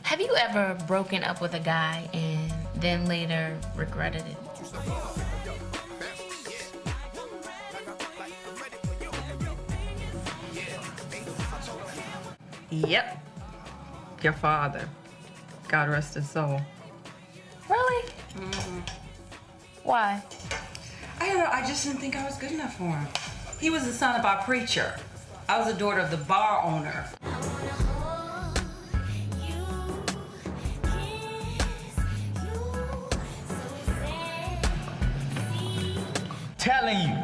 Have you ever broken up with a guy and then later regretted it? Yep. Your father. God rest his soul. Really? Why? I don't know, I just didn't think I was good enough for him. He was the son of our preacher. I was the daughter of the bar owner. Telling you,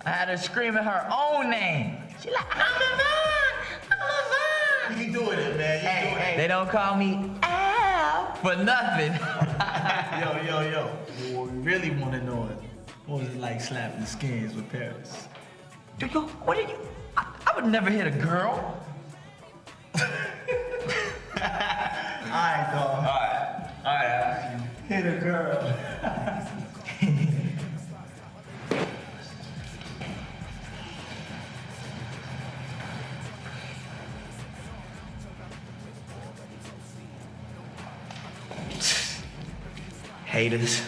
I had her screaming her own name. She like, I'm Yvonne, I'm Yvonne. You doing it, man. You doing it. They don't call me Al for nothing. Yo. What we really want to know is, what was it like slapping skins with Paris? Dude, yo, what did you? I would never hit a girl. All right, dog. All right. Hit a girl. Haters.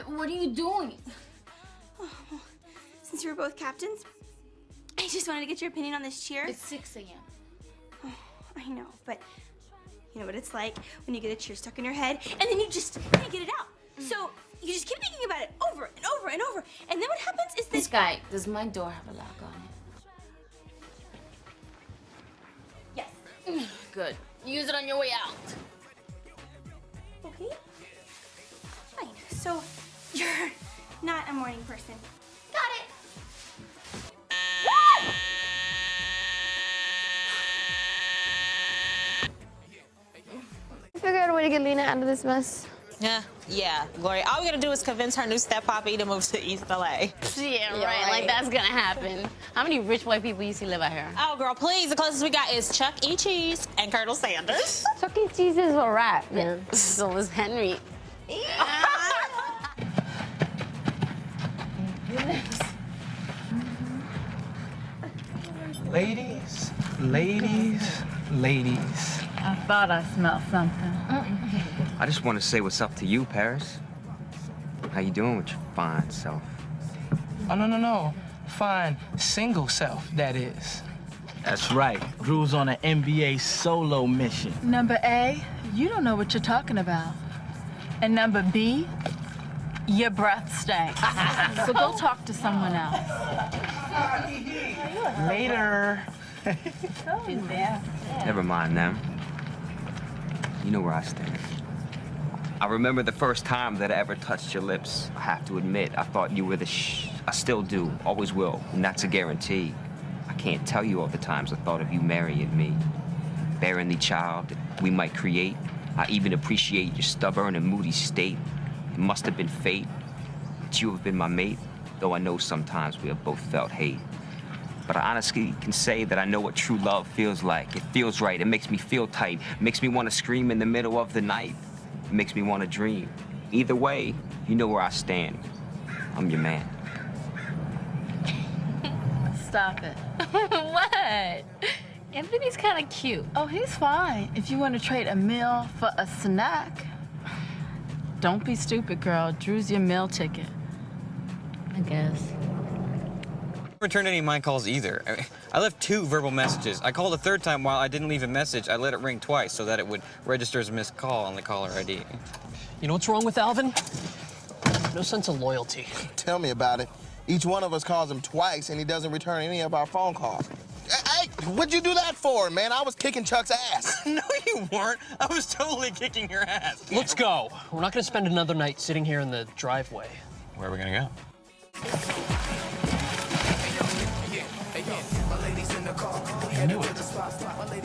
What are you doing? Since you were both captains, I just wanted to get your opinion on this cheer. It's 6 a.m. Oh, I know, but you know what it's like when you get a cheer stuck in your head and then you just can't get it out. So you just keep thinking about it over and over and over. And then what happens is This guy, does my door have a lock on it? Yes. Good. Use it on your way out. Okay. Fine. So you're not a morning person. Got it. Figure out a way to get Lena out of this mess. Yeah, Gloria. All we gotta do is convince her new step-poppy to move to East LA. Yeah, right. Like that's gonna happen. How many rich white people you see live out here? Oh, girl, please. The closest we got is Chuck E. Cheese and Colonel Sanders. Chuck E. Cheese is a rat, man. So is Henry. Ladies, ladies, ladies. I thought I smelled something. I just want to say what's up to you, Paris. How you doing with your fine self? Oh, no. Fine single self, that is. That's right. Drew's on an NBA solo mission. Number A, you don't know what you're talking about. And number B, your breath stinks. So go talk to someone else. Later. Never mind them. You know where I stand. I remember the first time that I ever touched your lips. I have to admit, I thought you were the I still do, always will, and that's a guarantee. I can't tell you all the times I thought of you marrying me. Bearing the child that we might create. I even appreciate your stubborn and moody state. It must have been fate that you have been my mate, though I know sometimes we have both felt hate. But I honestly can say that I know what true love feels like. It feels right, it makes me feel tight, it makes me want to scream in the middle of the night. It makes me want to dream. Either way, you know where I stand. I'm your man. Stop it. What? Anthony's kind of cute. Oh, he's fine. If you want to trade a meal for a snack. Don't be stupid, girl. Drew's your meal ticket. I guess. Returned any of my calls either. I left 2 verbal messages. I called a 3rd time while I didn't leave a message. I let it ring twice so that it would register as a missed call on the caller ID. You know what's wrong with Alvin? No sense of loyalty. Tell me about it. Each one of us calls him twice, and he doesn't return any of our phone calls. Hey, what'd you do that for, man? I was kicking Chuck's ass. No, you weren't. I was totally kicking your ass. Let's go. We're not gonna spend another night sitting here in the driveway. Where are we gonna go? I knew it.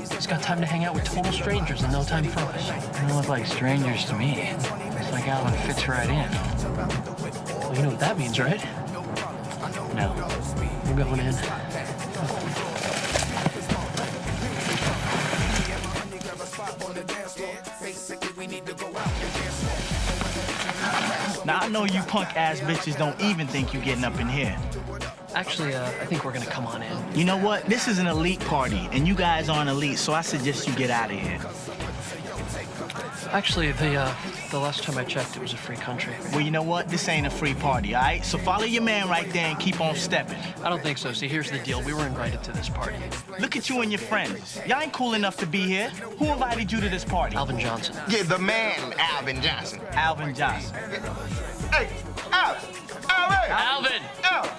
Just got time to hang out with total strangers and no time for us. They don't look like strangers to me. It's like Alan fits right in. Well, you know what that means, right? No. We're going in. Now I know you punk ass bitches don't even think you getting up in here. Actually, I think we're gonna come on in. You know what? This is an elite party, and you guys aren't elite, so I suggest you get out of here. Actually, the last time I checked, it was a free country. Well, you know what? This ain't a free party, all right? So follow your man right there and keep on stepping. I don't think so. See, here's the deal. We were invited to this party. Look at you and your friends. Y'all ain't cool enough to be here. Who invited you to this party? Alvin Johnson. Yeah, the man, Alvin Johnson. Alvin Johnson. Hey, Alvin! Alvin! Alvin! Alvin!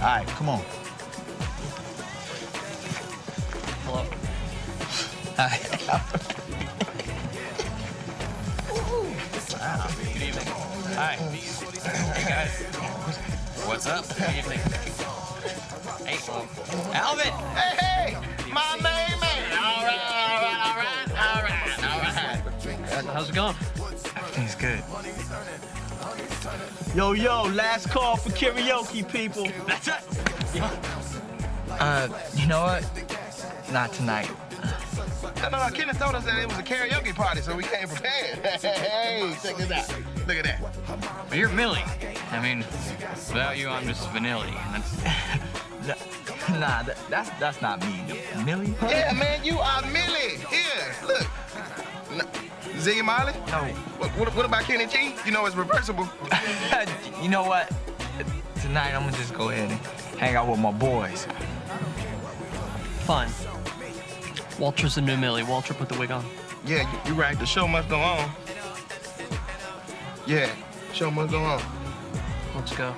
All right, come on. Hello. Hi. Good evening. Hi. Hey, guys. What's up? Good evening. Hey, Alvin! Hey, my main man! All right. How's it going? Everything's good. Yo, last call for karaoke, people. That's it. You know what? Not tonight. No, Kenneth told us that it was a karaoke party, so we came prepared. Hey, check this out. Look at that. But you're Millie. I mean, without you, I'm just Vanilli. And that's... Nah, that's not me. Millie? Yeah, man, you are Millie. Here, look. Ziggy Marley? No. What about Kenny G? You know it's reversible. You know what? Tonight, I'm gonna just go ahead and hang out with my boys. Fine. Walter's the new Millie. Walter, put the wig on. Yeah, you're right. The show must go on. Yeah, show must go on. Let's go.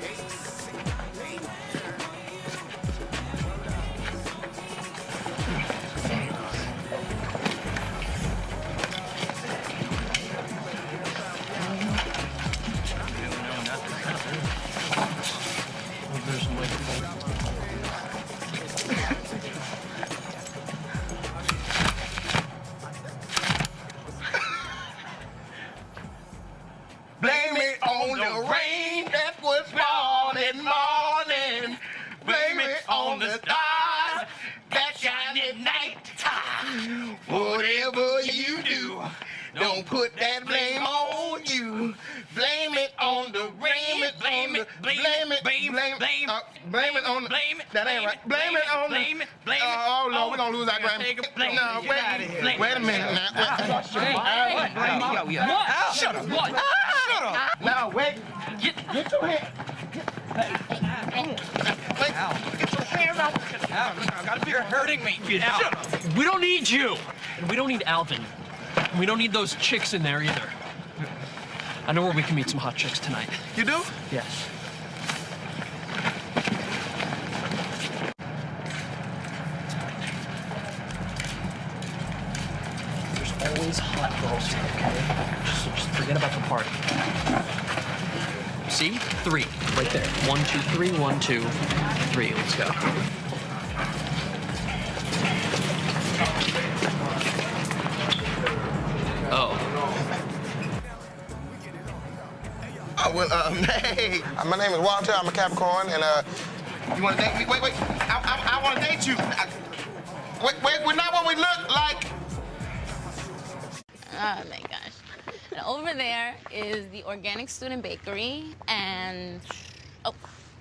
Blame it on the rain that was falling morning. Blame it on the stars that shine at night time. Whatever you do, don't put that blame on you. Blame it on the rain. Blame it on the. That ain't right. Blame it on the. Oh Lord, we're gonna lose our Grammy. No, wait a minute now. What? Shut up. What? Shut up. Now wait. Get your hand. Get your hands out. You're hurting me. Shut up. We don't need you. And we don't need Alvin. And we don't need those chicks in there either. I know where we can meet some hot chicks tonight. You do? Yes. There's always hot girls here, okay? Just forget about the party. See? 3. Right there. 1, 2, 3. 1, 2, 3. Let's go. Oh. Well, hey, my name is Walter. I'm a Capricorn, and you want to date me? Wait. I want to date you. Wait, we're not what we look like. Oh my gosh. And over there is the Organic Student Bakery, and oh,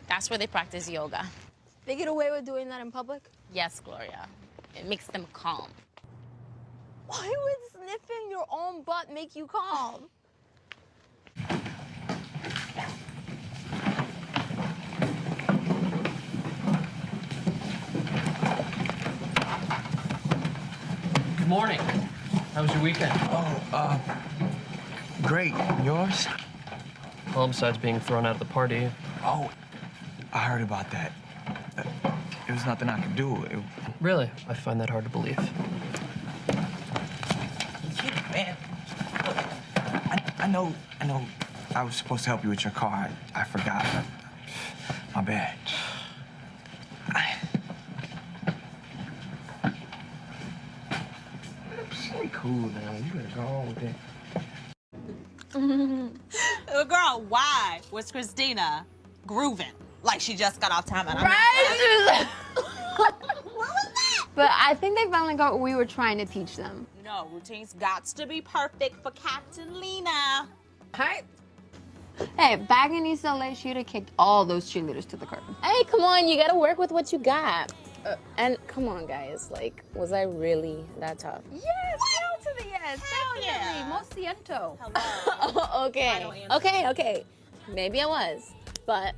that's where they practice yoga. They get away with doing that in public? Yes, Gloria. It makes them calm. Why would sniffing your own butt make you calm? Good morning. How was your weekend? Oh, great. Yours? Well, besides being thrown out of the party. Oh, I heard about that. It was nothing I could do. Really? I find that hard to believe. Man, look, I know I was supposed to help you with your car. I forgot. My bad. Be cool now. You better go on with that. Girl, why was Christina grooving like she just got off time? And Right? But I think they finally got what we were trying to teach them. No, routines got to be perfect for Captain Lena. Hey. Hey, back in East LA, she'd have kicked all those cheerleaders to the curb. Hey, come on, you gotta work with what you got. And come on, guys, like, was I really that tough? Yes, hell to the yes, definitely. yeah. Mo siento. Oh, okay. Maybe I was, but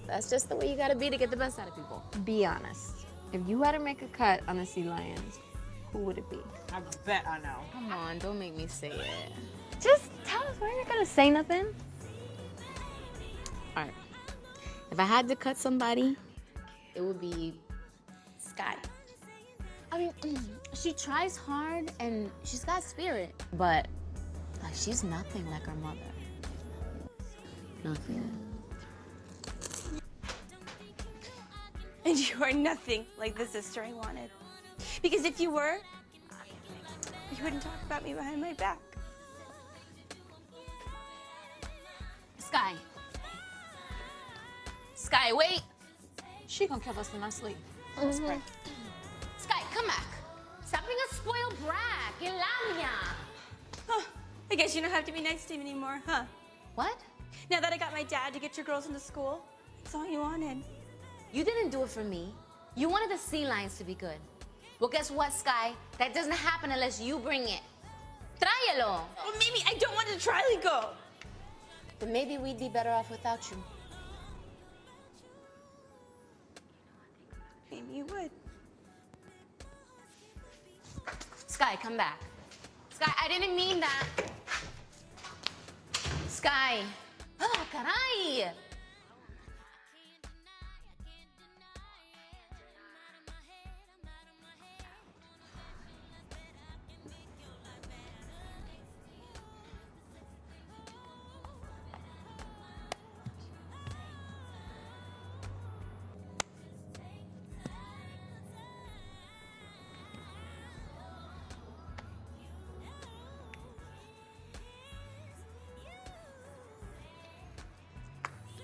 that's just the way you gotta be to get the best out of people. Be honest. If you had to make a cut on the Sea Lions, who would it be? I bet I know. Come on, don't make me say it. Just tell us. We're not gonna say nothing. All right. If I had to cut somebody, it would be Sky. I mean, she tries hard and she's got spirit, but like she's nothing like her mother. Nothing. And you are nothing like the sister I wanted. Because if you were, you wouldn't talk about me behind my back. Sky. Sky, wait. She gonna kill us in our sleep. Let's pray. Sky, come back. Stop being a spoiled brat. Que labia. Huh. I guess you don't have to be nice to me anymore, huh? What? Now that I got my dad to get your girls into school, that's all you wanted. You didn't do it for me. You wanted the Sea Lions to be good. Well, guess what, Sky? That doesn't happen unless you bring it. Tráelo. Well, maybe I don't want to try to go. But maybe we'd be better off without you. Maybe you would. Sky, come back. Sky, I didn't mean that. Sky. Oh, caray.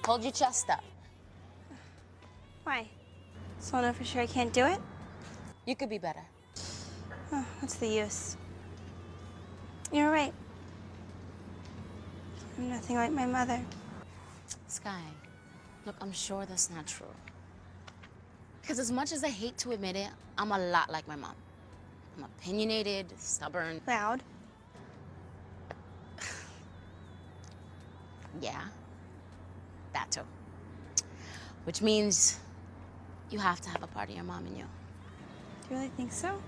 Hold your chest up. Why? So I know for sure I can't do it? You could be better. Oh, what's the use? You're right. I'm nothing like my mother. Sky, look, I'm sure that's not true. Because as much as I hate to admit it, I'm a lot like my mom. I'm opinionated, stubborn. Loud. Yeah, that too. Which means you have to have a part of your mom in you. Do you really think so?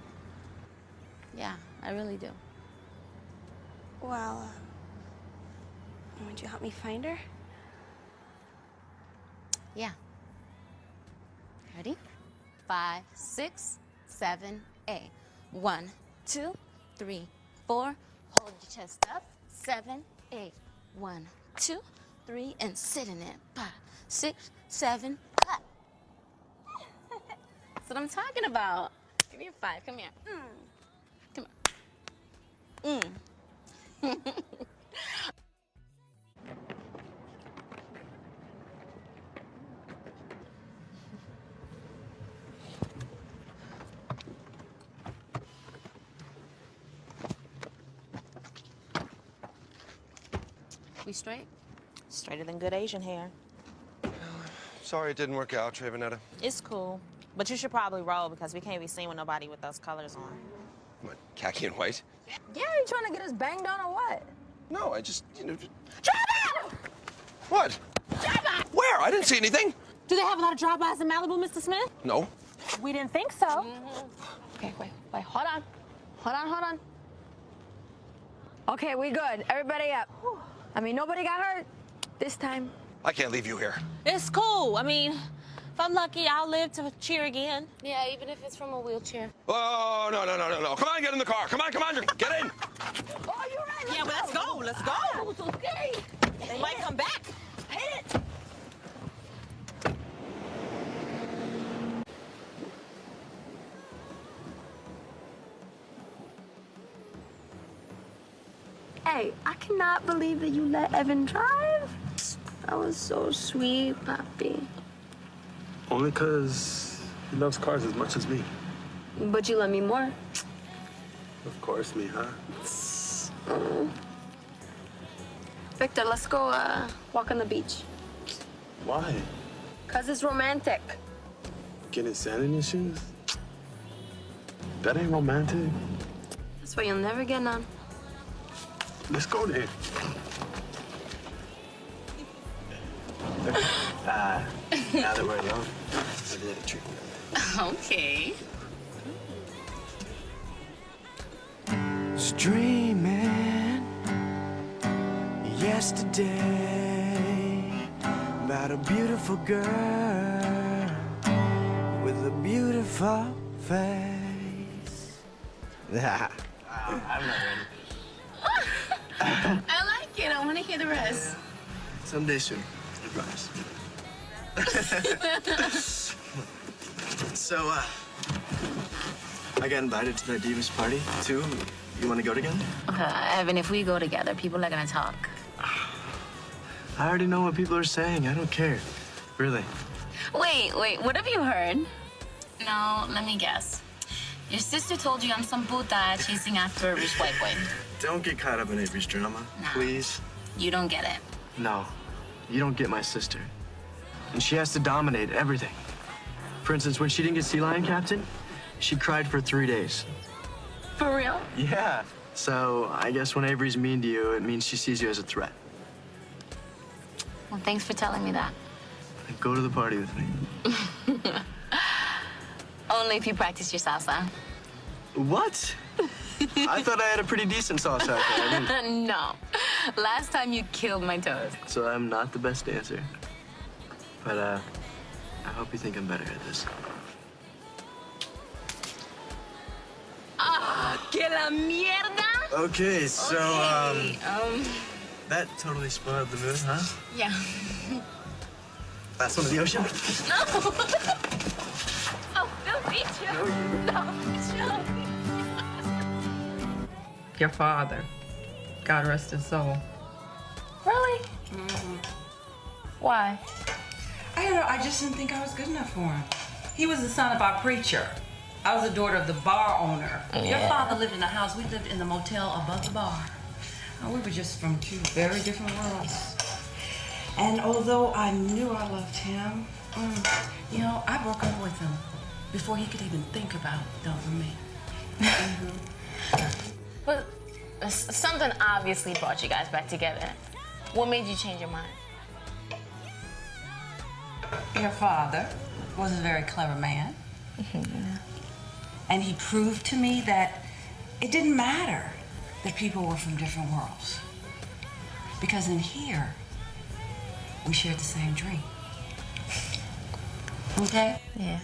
Yeah, I really do. Well, would you help me find her? Yeah. Ready? 5, 6, 7, 8. 1, 2, 3, 4. Hold your chest up. 7, 8. 1, 2, 3, and sit in it. 5, 6, 7. Clap. That's what I'm talking about. Give me a 5. Come here. Come here. We straight? Straighter than good Asian hair. Sorry it didn't work out, Trevanetta. It's cool. But you should probably roll because we can't be seen with nobody with those colors on. What, khaki and white? Yeah, you trying to get us banged on or what? No, I just, Trevor! What? Trevor! Where? I didn't see anything. Do they have a lot of drive-bys in Malibu, Mr. Smith? No. We didn't think so. Okay, wait, hold on. Okay, we good. Everybody up. I mean, nobody got hurt this time. I can't leave you here. It's cool. I mean, if I'm lucky, I'll live to cheer again. Yeah, even if it's from a wheelchair. Oh, no. Come on, get in the car. Come on, get in. Oh, you're right. Yeah, but let's go. Let's go. That was so scary. They might come back. Hit it. Hey, I cannot believe that you let Evan drive. That was so sweet, Papi. Only 'cause He loves cars as much as me. But you love me more. Of course, me, huh? Victor, let's go walk on the beach. Why? 'Cause it's romantic. Getting sand in your shoes? That ain't romantic. That's why you'll never get none. Let's go there. Now that we're alone, I'll do a treat. Okay. Was dreaming yesterday about a beautiful girl with a beautiful face. I'm not ready. I like it. I want to hear the rest. Someday soon, I promise. So, I got invited to that Divas party, too. You want to go together? Evan, if we go together, people are going to talk. I already know what people are saying. I don't care. Really. Wait, what have you heard? No, let me guess. Your sister told you I'm some puta chasing after a rich white boy. Don't get caught up in Avery's drama, please. You don't get it. No, you don't get my sister. And she has to dominate everything. For instance, when she didn't get Sea Lion Captain, she cried for 3 days. For real? Yeah. So I guess when Avery's mean to you, it means she sees you as a threat. Well, thanks for telling me that. Go to the party with me. Only if you practice your salsa. What? I thought I had a pretty decent sauce out there. No. Last time you killed my toes. So I'm not the best dancer. But, I hope you think I'm better at this. Ah, que la mierda! Okay, so, Okay, that totally spoiled the mood, huh? yeah. Last one in the ocean? No! Oh, Bill beat you. No, Joe. Your father, God rest his soul. Really? Why? I don't know, I just didn't think I was good enough for him. He was the son of our preacher. I was the daughter of the bar owner. Your father lived in the house. We lived in the motel above the bar. We were just from two very different worlds. And although I knew I loved him, you know, I broke up with him before he could even think about dumping me. But something obviously brought you guys back together. What made you change your mind? Your father was a very clever man. And he proved to me that it didn't matter that people were from different worlds. Because in here, we shared the same dream. Okay? Yeah.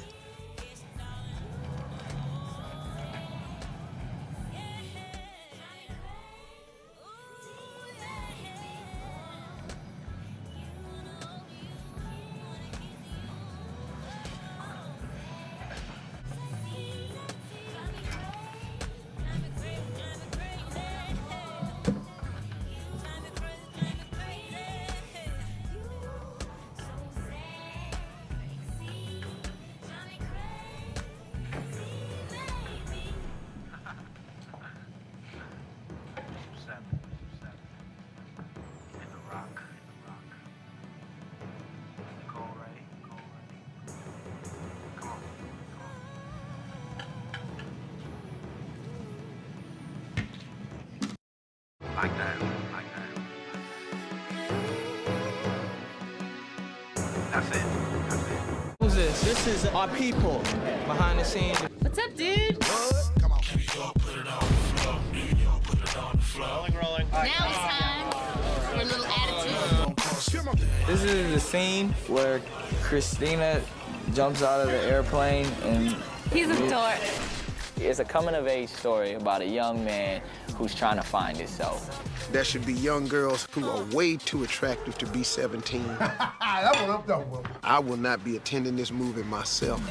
Like that. That's it. Who's this? This is our people behind the scenes. What's up, dude? Come on. New York, put it on the floor. New York, put it on the floor. Rolling. Now it's time for a little attitude. This is the scene where Christina jumps out of the airplane and He's a dork. it's a coming-of-age story about a young man who's trying to find himself. There should be young girls who are way too attractive to be 17. That's what I'm talking about. I will not be attending this movie myself.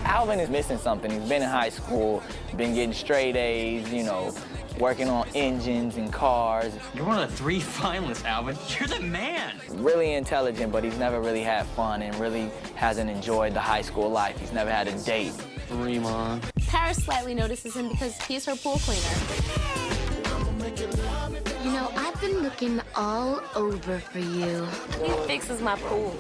Alvin is missing something. He's been in high school, been getting straight A's, you know, working on engines and cars. You're one of the 3 finalists, Alvin. You're the man. Really intelligent, but he's never really had fun and really hasn't enjoyed the high school life. He's never had a date. Rima. Paris slightly notices him because he's her pool cleaner. You know, I've been looking all over for you. He fixes my pool.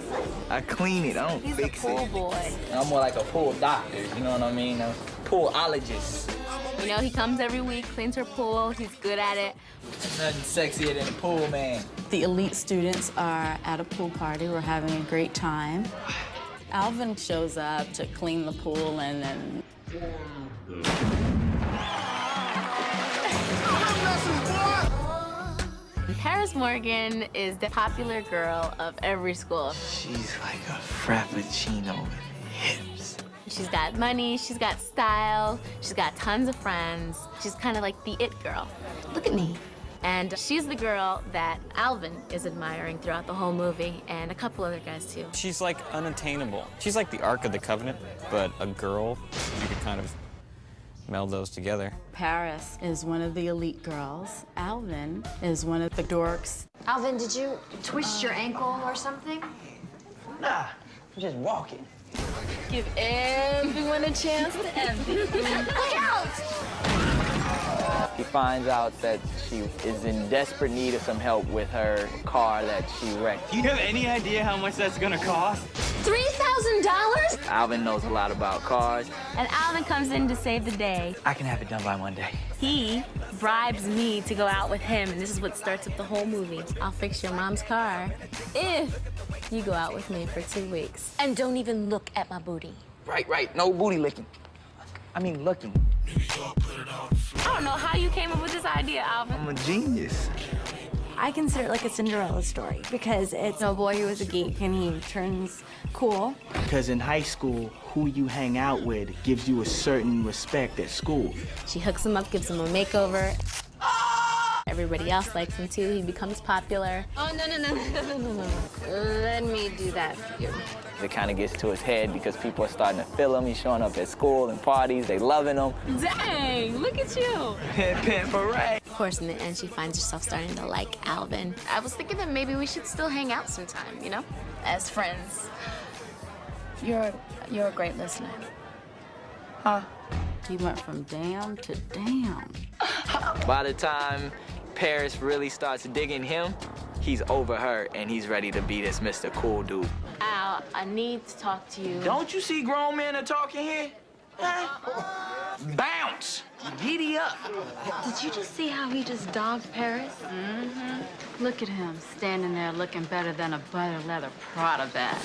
I clean it, I don't He's fix a pool it. boy. I'm more like a pool doctor, you know what I mean? A poolologist. You know, he comes every week, cleans her pool. He's good at it. Nothing sexier than a pool man. The elite students are at a pool party. We're having a great time. Alvin shows up to clean the pool and then... Paris Morgan is the popular girl of every school. She's like a frappuccino with hips. She's got money, she's got style, she's got tons of friends. She's kind of like the it girl. Look at me. And she's the girl that Alvin is admiring throughout the whole movie, and a couple other guys too. She's like unattainable. She's like the Ark of the Covenant, but a girl. You could kind of meld those together. Paris is one of the elite girls. Alvin is one of the dorks. Alvin, did you twist your ankle or something? Nah, I'm just walking. Give everyone a chance to envy. Look out! He finds out that she is in desperate need of some help with her car that she wrecked. Do you have any idea how much that's gonna cost? $3,000? Alvin knows a lot about cars. And Alvin comes in to save the day. I can have it done by Monday. He bribes me to go out with him, and this is what starts up the whole movie. I'll fix your mom's car if you go out with me for 2 weeks. And don't even look at my booty. Right. No booty licking. I mean, looking. I don't know how you came up with this idea, Alvin. I'm a genius. I consider it like a Cinderella story because it's a boy who was a geek and he turns cool. Because in high school, who you hang out with gives you a certain respect at school. She hooks him up, gives him a makeover. Everybody else likes him too. He becomes popular. Oh, no. Let me do that for you. It kind of gets to his head because people are starting to feel him. He's showing up at school and parties. They loving him. Dang, look at you. Pimp parade. Of course, in the end, she finds herself starting to like Alvin. I was thinking that maybe we should still hang out sometime, you know, as friends. You're a great listener. Huh? He went from damn to damn. By the time Paris really starts digging him, he's over her and he's ready to be this Mr. Cool dude. Al, I need to talk to you. Don't you see grown men are talking here? Huh? Bounce! Giddy up! Did you just see how he just dogged Paris? Mm-hmm. Look at him standing there looking better than a butter leather Prada bag.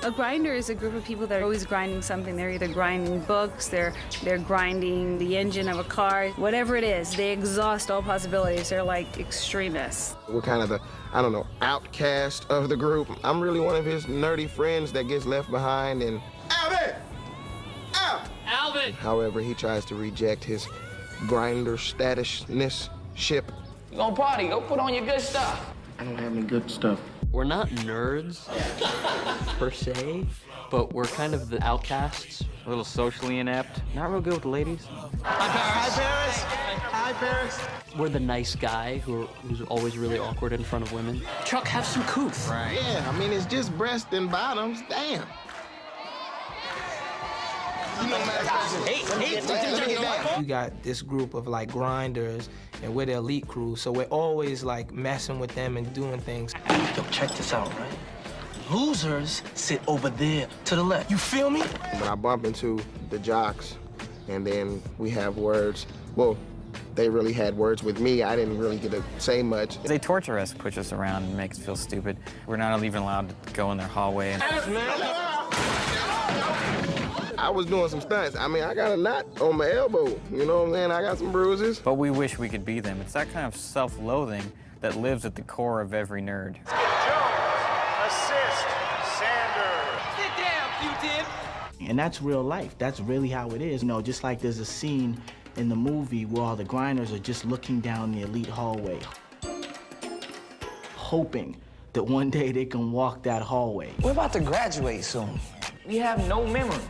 A grinder is a group of people that are always grinding something. They're either grinding books, they're grinding the engine of a car, whatever it is. They exhaust all possibilities. They're like extremists. We're kind of the, I don't know, outcast of the group. I'm really one of his nerdy friends that gets left behind and... Alvin! Alvin! However, he tries to reject his grinder statusness ship. You gonna party, go put on your good stuff. I don't have any good stuff. We're not nerds, per se, but we're kind of the outcasts. A little socially inept. Not real good with the ladies. Hi, Paris. Hi, Paris. We're the nice guy who's always really awkward in front of women. Chuck, have some couth. Right. Yeah, I mean, it's just breasts and bottoms. Damn. You got this group of like grinders and we're the elite crew, so we're always like messing with them and doing things. Yo, check this out, right? Losers sit over there to the left. You feel me? When I bump into the jocks and then we have words, well, they really had words with me. I didn't really get to say much. They torture us, push us around, and make us feel stupid. We're not even allowed to go in their hallway. I was doing some stunts. I mean, I got a knot on my elbow. You know what I'm saying? I got some bruises. But we wish we could be them. It's that kind of self-loathing that lives at the core of every nerd. Assist, Sanders. Sit down, Q-tip. And that's real life. That's really how it is. You know, just like there's a scene in the movie where all the grinders are just looking down the elite hallway, hoping that one day they can walk that hallway. We're about to graduate soon. We have no memories.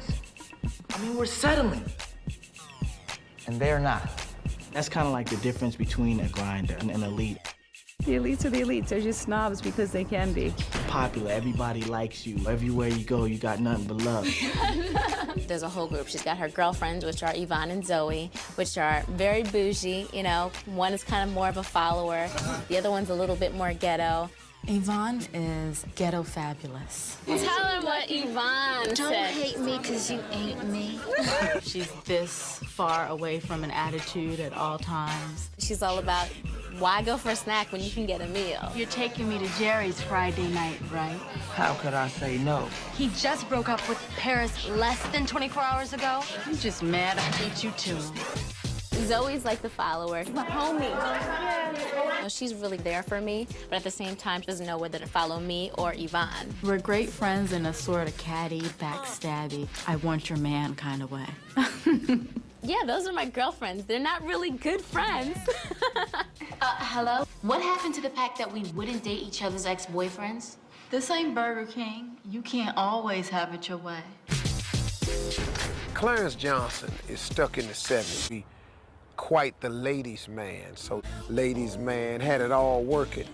I mean, we're settling. and they're not. That's kind of like the difference between a grinder and an elite. The elites are the elites. They're just snobs because they can be. Popular, everybody likes you. Everywhere you go, you got nothing but love. There's a whole group. She's got her girlfriends, which are Yvonne and Zoe, which are very bougie, you know. One is kind of more of a follower. The other one's a little bit more ghetto. Yvonne is ghetto fabulous. Tell her what Yvonne Don't said. hate me because you ain't me. She's this far away from an attitude at all times. She's all about, why go for a snack when you can get a meal? You're taking me to Jerry's Friday night, right? How could I say no? He just broke up with Paris less than 24 hours ago. I'm just mad I hate you too. Zoe's like the follower. My homie. No, she's really there for me, but at the same time, she doesn't know whether to follow me or Yvonne. We're great friends in a sort of catty, backstabby, I want your man kind of way. Yeah, those are my girlfriends. They're not really good friends. Hello? What happened to the pact that we wouldn't date each other's ex-boyfriends? This ain't Burger King. You can't always have it your way. Clarence Johnson is stuck in the 70s. He quite the ladies' man, so ladies' man had it all working.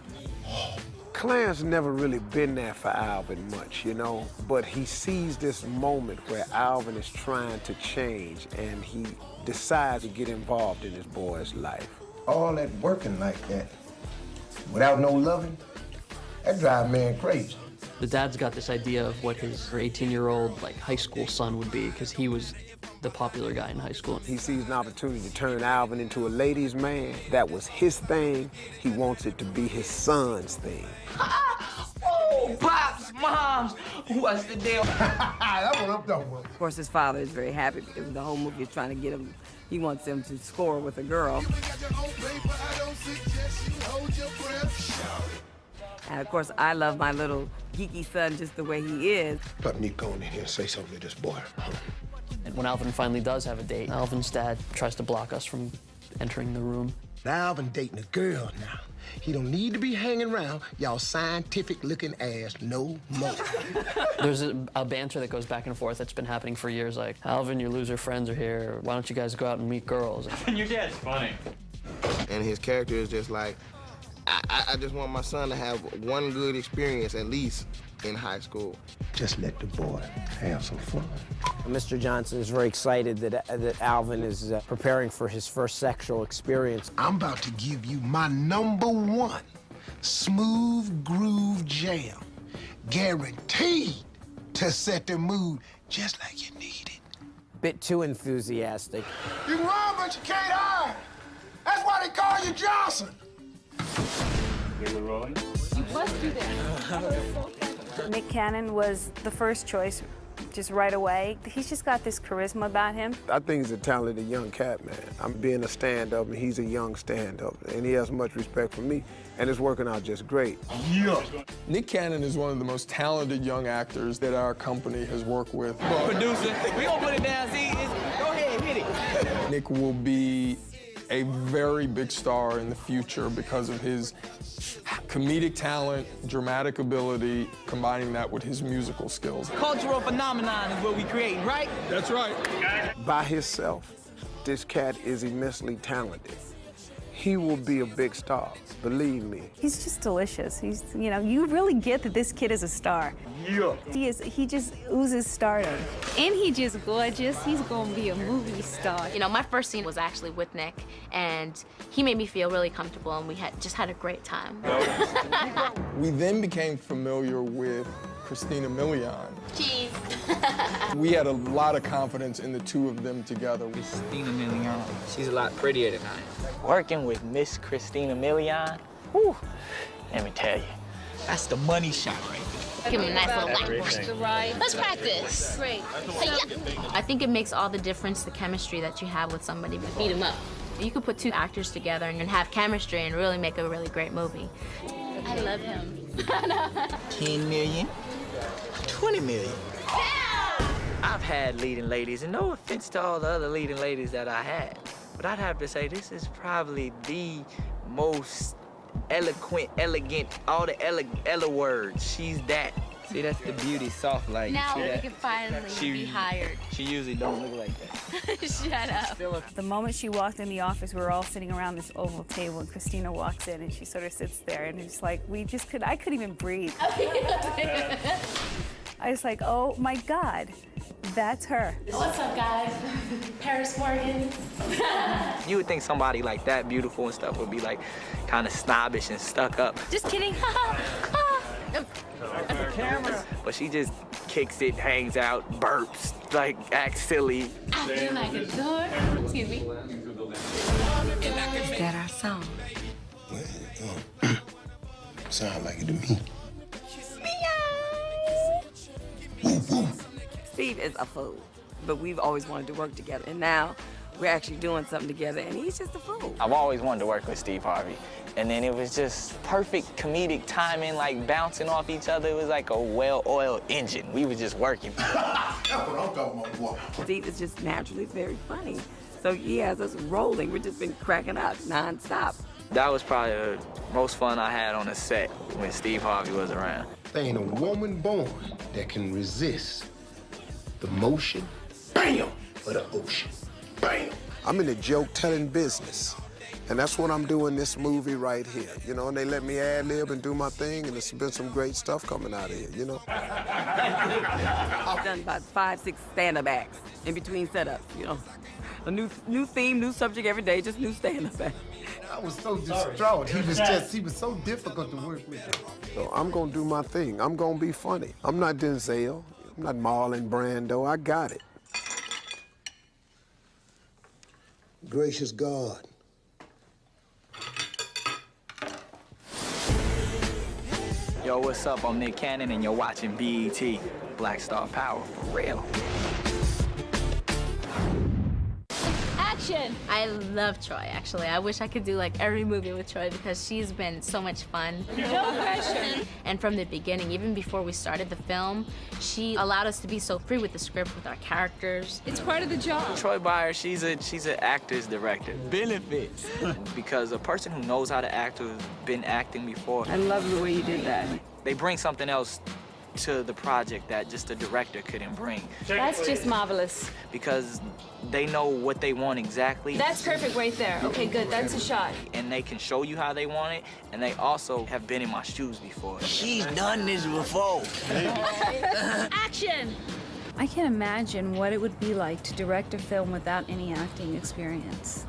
Clarence never really been there for Alvin much, you know, but he sees this moment where Alvin is trying to change and he decides to get involved in his boy's life. All that working like that, without no loving, that drives man crazy. The dad's got this idea of what his 18-year-old like high school son would be because he was the popular guy in high school. He sees an opportunity to turn Alvin into a ladies' man. That was his thing. He wants it to be his son's thing. Oh, pops, moms, what's the deal? That one up, that one. Of course, his father is very happy because the whole movie is trying to get him, he wants him to score with a girl. And of course, I love my little geeky son just the way he is. Let me go in here and say something to this boy. And when Alvin finally does have a date, Alvin's dad tries to block us from entering the room. Now Alvin dating a girl now. He don't need to be hanging around y'all scientific-looking ass no more. There's a banter that goes back and forth that's been happening for years, like, Alvin, your loser friends are here. Why don't you guys go out and meet girls? And your dad's funny. And his character is just like, I just want my son to have one good experience at least in high school. Just let the boy have some fun. Mr. Johnson is very excited that Alvin is preparing for his first sexual experience. I'm about to give you my #1 smooth groove jam, guaranteed to set the mood just like you need it. Bit too enthusiastic. You can run, but you can't hide. That's why they call you Johnson. Nick Cannon was the first choice just right away. He's just got this charisma about him. I think he's a talented young cat, man. I'm being a stand-up, and he's a young stand-up, and he has much respect for me, and it's working out just great. Yeah. Nick Cannon is one of the most talented young actors that our company has worked with. Producer, we gonna put it down, see? Go ahead, hit it. Nick will be a very big star in the future because of his comedic talent, dramatic ability, combining that with his musical skills. Cultural phenomenon is what we create, right? That's right. By himself, this cat is immensely talented. He will be a big star, believe me. He's just delicious. He's, you know, you really get that this kid is a star. Yeah. He just oozes stardom. And he's just gorgeous. He's gonna be a movie star. You know, my first scene was actually with Nick, and he made me feel really comfortable, and we just had a great time. We then became familiar with Christina Milian. Cheese. We had a lot of confidence in the two of them together. Christina Milian, she's a lot prettier than I am. Working with Miss Christina Milian, whew, let me tell you, that's the money shot right there. Give him a nice little whack. Let's practice. Great. I think it makes all the difference, the chemistry that you have with somebody. Beat him up. You could put two actors together and have chemistry and really make a really great movie. I love him. 10 million, 20 million. I've had leading ladies, and no offense to all the other leading ladies that I had, but I'd have to say this is probably the most eloquent, elegant, all the ella words. She's that See, that's the beauty, soft light. Now See we that? can finally be hired. She usually don't look like that. Shut up. The moment she walked in the office, we were all sitting around this oval table, and Christina walks in, and she sort of sits there, and it's like, I couldn't even breathe. I was like, oh my God, that's her. What's up, guys? Paris Morgan. You would think somebody like that beautiful and stuff would be like kind of snobbish and stuck up. Just kidding. But she just kicks it, hangs out, burps, like acts silly. I feel like a door. Excuse me. Is that our song? Sound like it to me. Steve is a fool, but we've always wanted to work together, and now we're actually doing something together, and he's just a fool. I've always wanted to work with Steve Harvey. And then it was just perfect comedic timing, like bouncing off each other. It was like a well-oiled engine. We were just working. That's what I'm talking about, boy. Steve is just naturally very funny. So he has us rolling. We've just been cracking up nonstop. That was probably the most fun I had on the set when Steve Harvey was around. There ain't a woman born that can resist the motion, bam, of the ocean, bam. I'm in the joke-telling business. And that's what I'm doing this movie right here, you know, and they let me ad-lib and do my thing, and there's been some great stuff coming out of here, you know? I've done about 5, 6 stand-up acts in between setups, you know. A new theme, new subject every day, just new stand-up acts. I was so distraught. He was so difficult to work with. So I'm gonna do my thing. I'm gonna be funny. I'm not Denzel. I'm not Marlon Brando. I got it. Gracious God. Yo, what's up? I'm Nick Cannon, and you're watching BET, Black Star Power, for real. Action! I love Troy, actually. I wish I could do like every movie with Troy because she's been so much fun. No pressure. And from the beginning, even before we started the film, she allowed us to be so free with the script, with our characters. It's part of the job. Troy Byer, she's an actor's director. Benefits. Because a person who knows how to act, who's been acting before. I love the way you did that. They bring something else to the project that just a director couldn't bring. That's just marvelous. Because they know what they want exactly. That's perfect right there. Okay, good. That's a shot. And they can show you how they want it, and they also have been in my shoes before. She's done this before. Action! I can't imagine what it would be like to direct a film without any acting experience.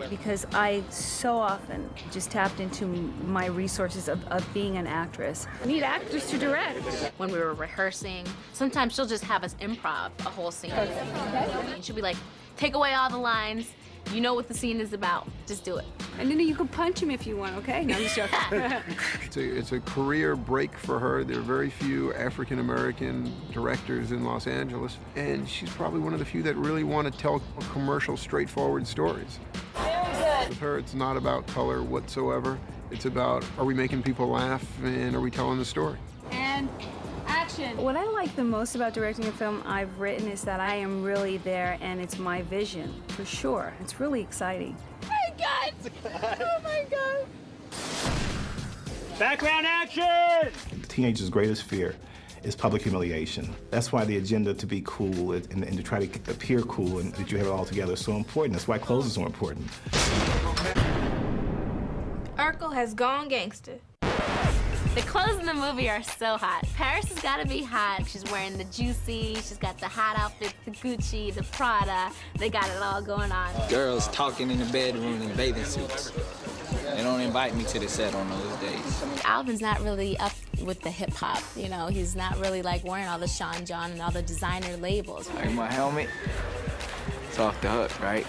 Because I so often just tapped into my resources of being an actress. I need actors to direct. When we were rehearsing, sometimes she'll just have us improv a whole scene. And she'll be like, take away all the lines. You know what the scene is about. Just do it. And then you can punch him if you want, okay? No, I'm just joking. It's a career break for her. There are very few African-American directors in Los Angeles, and she's probably one of the few that really want to tell commercial, straightforward stories. Very good. With her, it's not about color whatsoever. It's about, are we making people laugh, and are we telling the story? And action. What I like the most about directing a film I've written is that I am really there and it's my vision, for sure. It's really exciting. Oh my God! Oh my God! Background action! The teenager's greatest fear is public humiliation. That's why the agenda to be cool and to try to appear cool and that you have it all together is so important. That's why clothes are so important. Urkel has gone gangster. The clothes in the movie are so hot. Paris has got to be hot. She's wearing the Juicy, she's got the hot outfit, the Gucci, the Prada. They got it all going on. Girls talking in the bedroom in bathing suits. They don't invite me to the set on those days. Alvin's not really up with the hip hop, you know? He's not really like wearing all the Sean John and all the designer labels. Like my helmet, it's off the hook, right?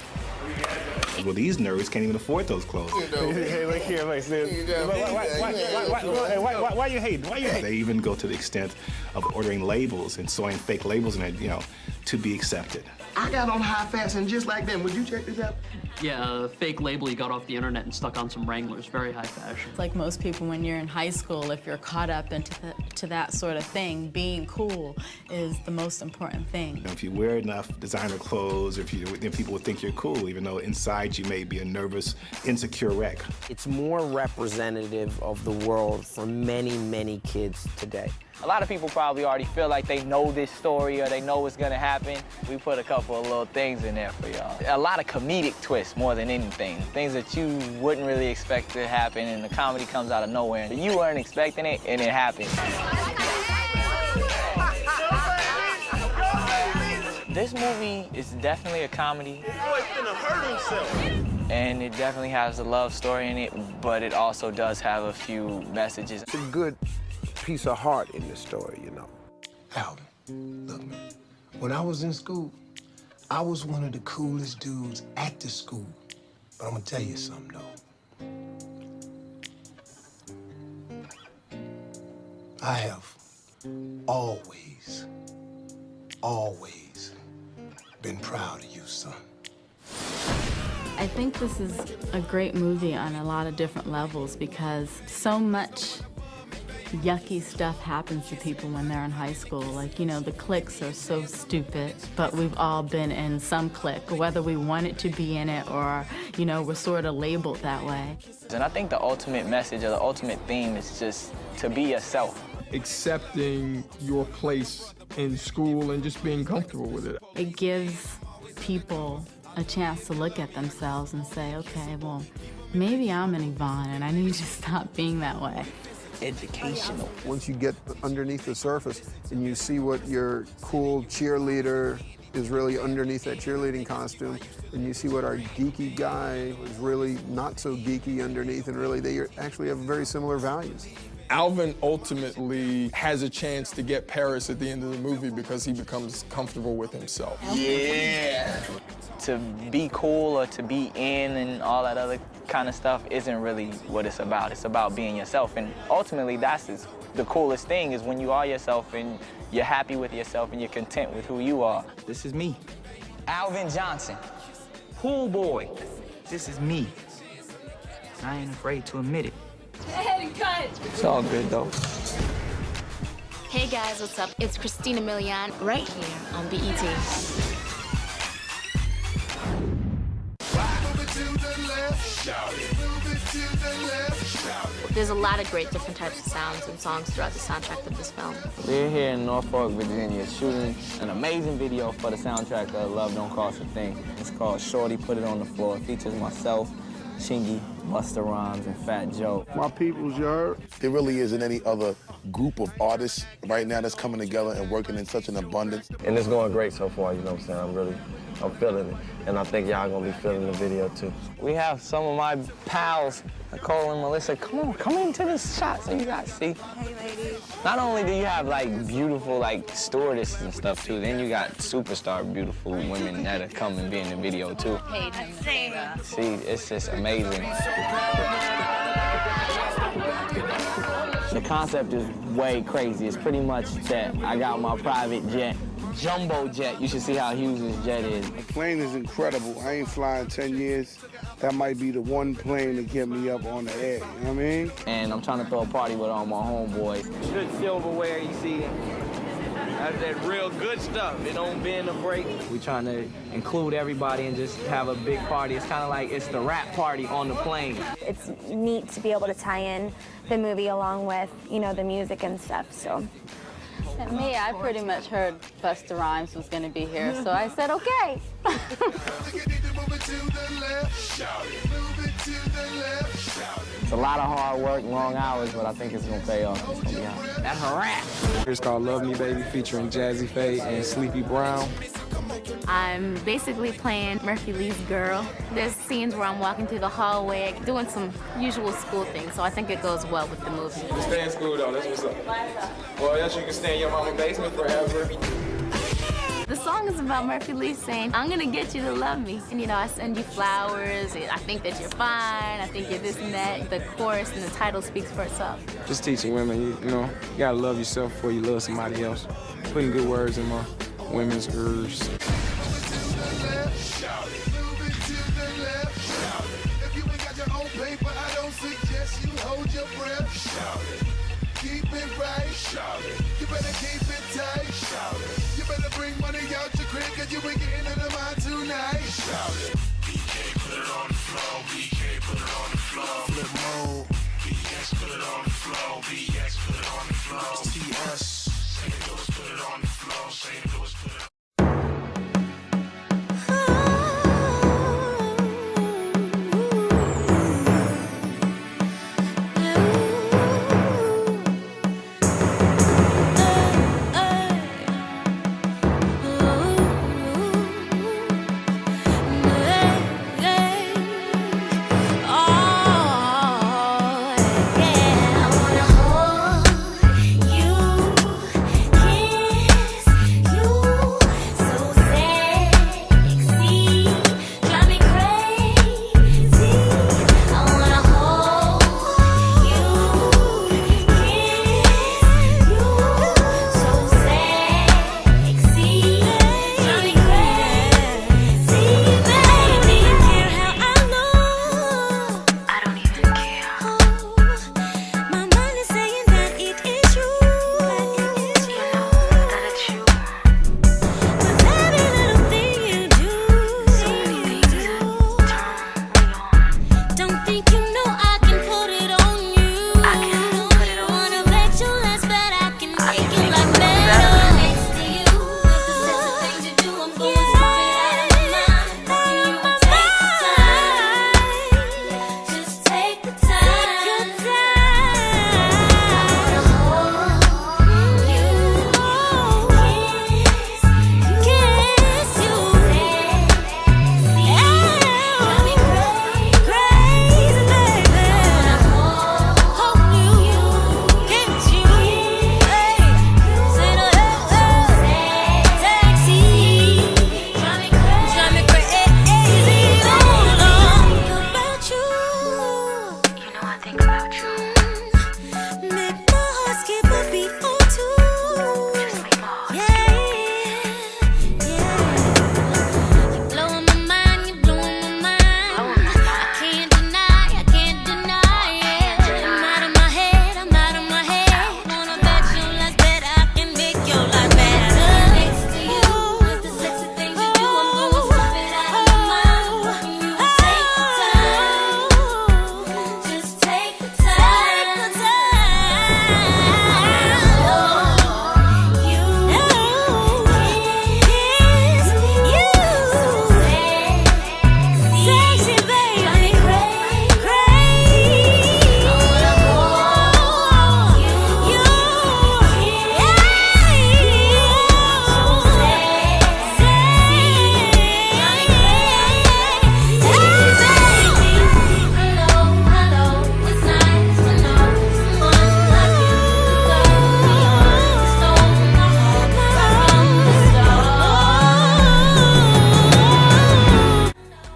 Well, these nerds can't even afford those clothes. Hey, look here, why you hating? Why you hating? They even go to the extent of ordering labels and sewing fake labels in it, you know, to be accepted. I got on high fashion just like them. Would you check this out? Yeah, a fake label he got off the internet and stuck on some Wranglers, very high fashion. Like most people, when you're in high school, if you're caught up into that sort of thing, being cool is the most important thing. If you wear enough designer clothes, then people will think you're cool, even though inside you may be a nervous, insecure wreck. It's more representative of the world for many, many kids today. A lot of people probably already feel like they know this story or they know what's gonna happen. We put a couple of little things in there for y'all. A lot of comedic twists more than anything. Things that you wouldn't really expect to happen, and the comedy comes out of nowhere. You weren't expecting it, and it happened. This movie is definitely a comedy. Boy's gonna hurt himself. And it definitely has a love story in it, but it also does have a few messages. It's a good piece of heart in the story, you know. Alvin, look, man, when I was in school, I was one of the coolest dudes at the school. But I'm gonna tell you something, though. I have always been proud of you, son. I think this is a great movie on a lot of different levels because so much yucky stuff happens to people when they're in high school. Like, you know, the cliques are so stupid, but we've all been in some clique, whether we wanted to be in it or, you know, we're sort of labeled that way. And I think the ultimate message or the ultimate theme is just to be yourself. Accepting your place in school and just being comfortable with it. It gives people a chance to look at themselves and say, okay, well, maybe I'm an Yvonne and I need to stop being that way. Educational. Once you get underneath the surface and you see what your cool cheerleader is really underneath that cheerleading costume, and you see what our geeky guy was really not so geeky underneath, and really they actually have very similar values. Alvin ultimately has a chance to get Paris at the end of the movie because he becomes comfortable with himself. Yeah. To be cool or to be in and all that other kind of stuff isn't really what it's about. It's about being yourself. And ultimately, that's the coolest thing is when you are yourself and you're happy with yourself and you're content with who you are. This is me, Alvin Johnson, pool boy. This is me. I ain't afraid to admit it. It's all good, though. Hey guys, what's up? It's Christina Milian right here on BET. There's a lot of great different types of sounds and songs throughout the soundtrack of this film. We're here in Norfolk, Virginia, shooting an amazing video for the soundtrack of Love Don't Cost a Thing. It's called Shorty Put It on the Floor. It features myself, Chingy, Busta Rhymes, and Fat Joe. My people's, you heard? There really isn't any other group of artists right now that's coming together and working in such an abundance. And it's going great so far, you know what I'm saying? I'm feeling it. And I think y'all gonna be feeling the video too. We have some of my pals, Nicole and Melissa. Come into this shot so you guys see. Hey, ladies. Not only do you have like beautiful like stewardesses and stuff too, then you got superstar beautiful women that'll come and be in the video too. Paid him to say that. See, it's just amazing. The concept is way crazy. It's pretty much that I got my private jet, jumbo jet. You should see how huge this jet is. The plane is incredible. I ain't flying 10 years. That might be the one plane to get me up on the air, you know what I mean? And I'm trying to throw a party with all my homeboys. Good silverware, you see. That's that real good stuff. It don't bend or break. We're trying to include everybody and just have a big party. It's kind of like it's the rap party on the plane. It's neat to be able to tie in the movie along with, you know, the music and stuff, so. And me, I pretty much heard Busta Rhymes was gonna be here, so I said, okay. It's a lot of hard work, long hours, but I think it's gonna pay off. It's gonna be hot. That's a wrap. It's called Love Me Baby featuring Jazzy Faye and Sleepy Brown. I'm basically playing Murphy Lee's girl. There's scenes where I'm walking through the hallway, doing some usual school things, so I think it goes well with the movie. You stay in school though, that's what's up. Well, yes, you can stay in your mama's basement forever. The song is about Murphy Lee saying, I'm gonna get you to love me. And you know, I send you flowers, I think that you're fine, I think you're this and that. The chorus and the title speaks for itself. Just teaching women, you know, you gotta love yourself before you love somebody else. Putting good words in my women's ears. paper, I don't suggest you hold your breath. Shout it. Keep it right. Shout it. You better keep it tight. Shout it. You better bring money out your crib, cause you ain't getting into mine tonight. Shout it. BK, put it on the floor. BK, put it on the floor. Flip mode. BX, put it on the floor. BX, put it on the floor. It's TS. St. Louis, put it on the floor. St. Louis, put it on.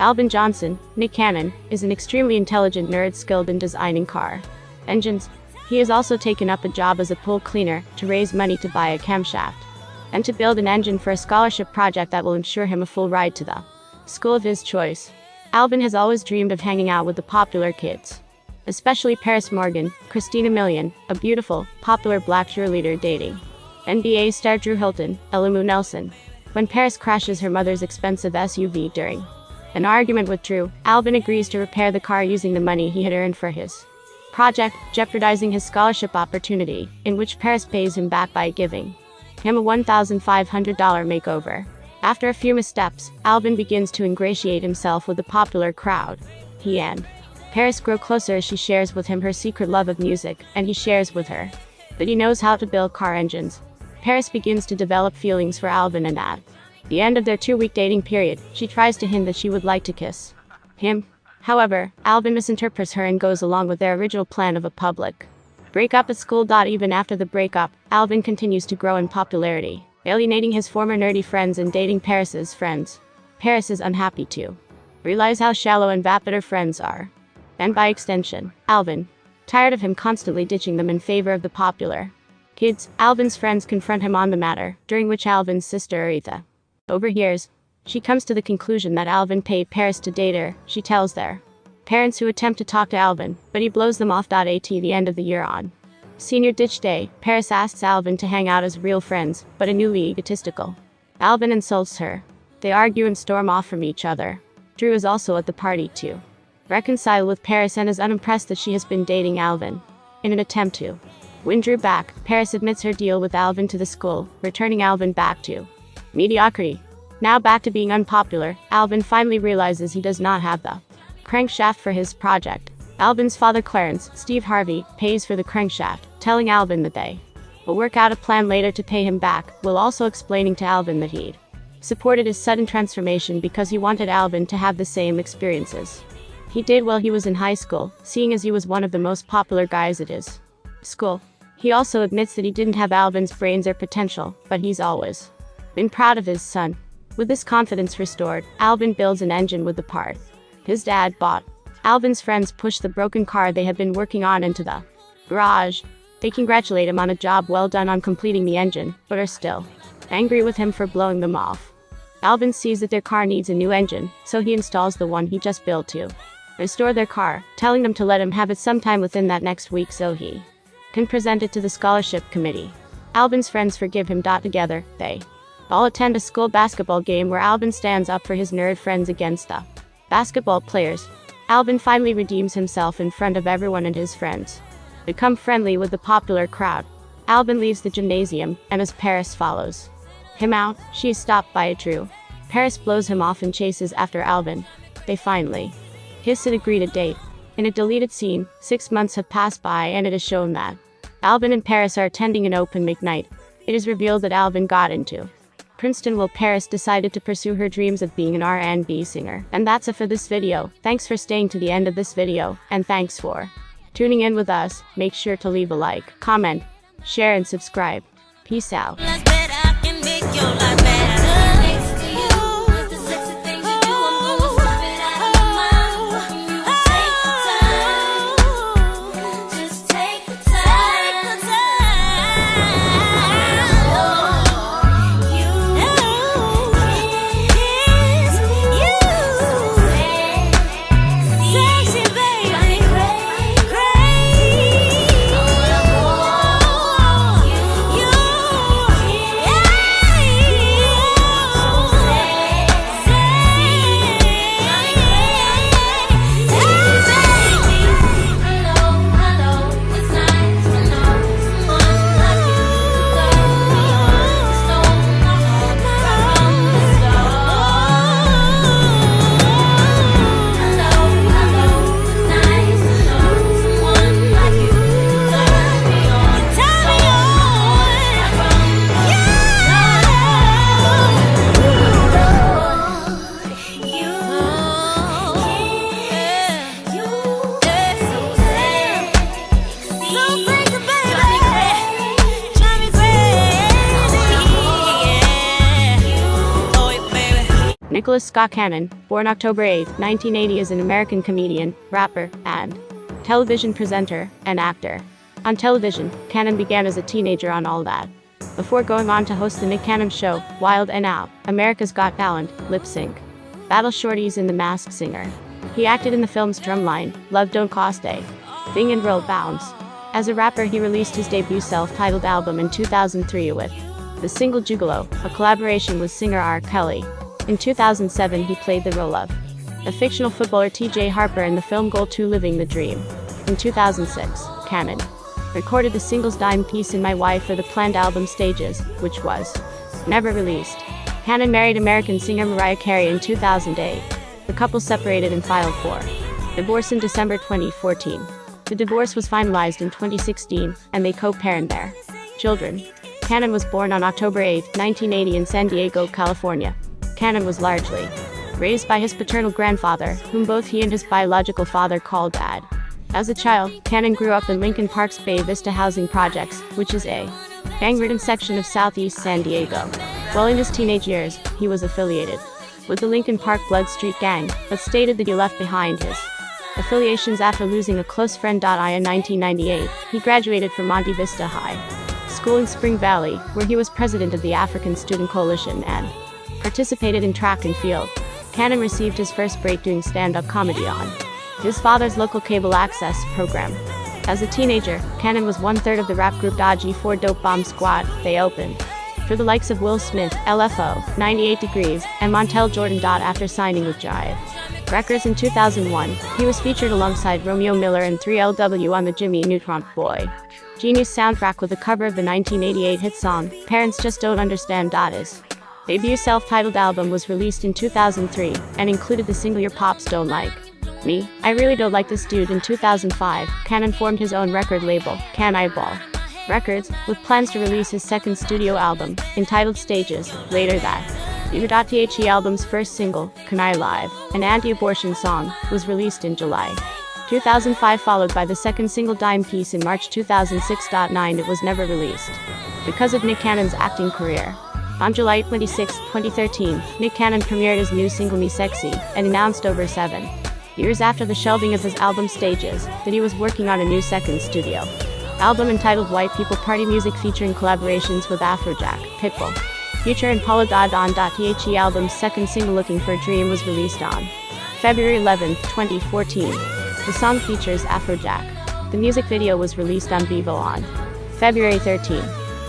Alvin Johnson, Nick Cannon, is an extremely intelligent nerd skilled in designing car engines. He has also taken up a job as a pool cleaner to raise money to buy a camshaft and to build an engine for a scholarship project that will ensure him a full ride to the school of his choice. Alvin has always dreamed of hanging out with the popular kids, especially Paris Morgan, Christina Milian, a beautiful, popular black cheerleader dating NBA star Drew Hilton, Elamu Nelson. When Paris crashes her mother's expensive SUV during an argument with Drew, Alvin agrees to repair the car using the money he had earned for his project, jeopardizing his scholarship opportunity, in which Paris pays him back by giving him a $1,500 makeover. After a few missteps, Alvin begins to ingratiate himself with the popular crowd. He and Paris grow closer as she shares with him her secret love of music, and he shares with her that he knows how to build car engines. Paris begins to develop feelings for Alvin, and at the end of their 2-week dating period, she tries to hint that she would like to kiss him. However, Alvin misinterprets her and goes along with their original plan of a public breakup at school. Even after the breakup, Alvin continues to grow in popularity, alienating his former nerdy friends and dating Paris's friends. Paris is unhappy to realize how shallow and vapid her friends are, and by extension, Alvin, tired of him constantly ditching them in favor of the popular kids. Alvin's friends confront him on the matter, during which Alvin's sister Aretha overhears. She comes to the conclusion that Alvin paid Paris to date her. She tells their Parents who attempt to talk to Alvin, but he blows them off. At the end of the year on Senior Ditch Day, Paris asks Alvin to hang out as real friends, but newly egotistical. Alvin insults her. They argue and storm off from each other. Drew is also at the party to reconcile with Paris and is unimpressed that she has been dating Alvin. In an attempt to win Drew back, Paris admits her deal with Alvin to the school, returning Alvin back to mediocrity. Now back to being unpopular, Alvin finally realizes he does not have the crankshaft for his project. Alvin's father Clarence, Steve Harvey, pays for the crankshaft, telling Alvin that they will work out a plan later to pay him back, while also explaining to Alvin that he'd supported his sudden transformation because he wanted Alvin to have the same experiences he did while he was in high school, seeing as he was one of the most popular guys at his school. He also admits that he didn't have Alvin's brains or potential, but he's always been proud of his son. With this confidence restored, Alvin builds an engine with the part his dad bought. Alvin's friends push the broken car they have been working on into the garage. They congratulate him on a job well done on completing the engine, but are still angry with him for blowing them off. Alvin sees that their car needs a new engine, so he installs the one he just built to restore their car, telling them to let him have it sometime within that next week so he can present it to the scholarship committee. Alvin's friends forgive him. Together, they all attend a school basketball game where Alvin stands up for his nerd friends against the basketball players. Alvin finally redeems himself in front of everyone and his friends become friendly with the popular crowd. Alvin leaves the gymnasium, and as Paris follows him out, she is stopped by a Drew. Paris blows him off and chases after Alvin. They finally kiss and agree to date. In a deleted scene, 6 months have passed by and it is shown that Alvin and Paris are attending an open mic night. It is revealed that Alvin got into Princeton while Paris decided to pursue her dreams of being an R&B singer. And that's it for this video. Thanks for staying to the end of this video, and thanks for tuning in with us. Make sure to leave a like, comment, share, and subscribe. Peace out. Nicholas Scott Cannon, born October 8, 1980, is an American comedian, rapper, and television presenter and actor. On television, Cannon began as a teenager on All That, before going on to host the Nick Cannon Show, Wild and Out, America's Got Talent, Lip Sync, Battle Shorties, and The Masked Singer. He acted in the films Drumline, Love Don't Cost a Thing, and Roll Bounce. As a rapper, he released his debut self-titled album in 2003 with the single Jugalo, a collaboration with singer R. Kelly. In 2007, he played the role of the fictional footballer T.J. Harper in the film Goal 2 Living the Dream. In 2006, Cannon recorded the singles Dime Piece and My Wife for the planned album Stages, which was never released. Cannon married American singer Mariah Carey in 2008. The couple separated and filed for divorce in December 2014. The divorce was finalized in 2016, and they co-parent their children. Cannon was born on October 8, 1980 in San Diego, California. Cannon was largely raised by his paternal grandfather, whom both he and his biological father called Dad. As a child, Cannon grew up in Lincoln Park's Bay Vista housing projects, which is a gang-ridden section of southeast San Diego. While in his teenage years, he was affiliated with the Lincoln Park Blood Street Gang, but stated that he left behind his affiliations after losing a close friend. In 1998, he graduated from Monte Vista High School in Spring Valley, where he was president of the African Student Coalition and participated in track and field. Cannon received his first break doing stand-up comedy on his father's local cable access program. As a teenager, Cannon was one-third of the rap group G4 Dope Bomb Squad. They opened for the likes of Will Smith, LFO, 98 Degrees, and Montel Jordan. After signing with Jive Records in 2001, he was featured alongside Romeo Miller and 3LW on the Jimmy Neutron Boy Genius soundtrack with a cover of the 1988 hit song, Parents Just Don't Understand. His debut self-titled album was released in 2003, and included the single Your Pops Don't Like Me, I Really Don't Like This Dude. In 2005, Cannon formed his own record label, Can Eyeball Records, with plans to release his second studio album, entitled Stages, later that year. The album's first single, Can I Live, an anti-abortion song, was released in July 2005, followed by the second single Dime Piece in March 2006. It was never released because of Nick Cannon's acting career. On July 26, 2013, Nick Cannon premiered his new single Me Sexy, and announced over 7 years after the shelving of his album Stages, that he was working on a new second studio album entitled White People Party Music, featuring collaborations with Afrojack, Pitbull, Future, and Paula Dada. The album's second single Looking for a Dream was released on February 11, 2014. The song features Afrojack. The music video was released on Vivo on February 13.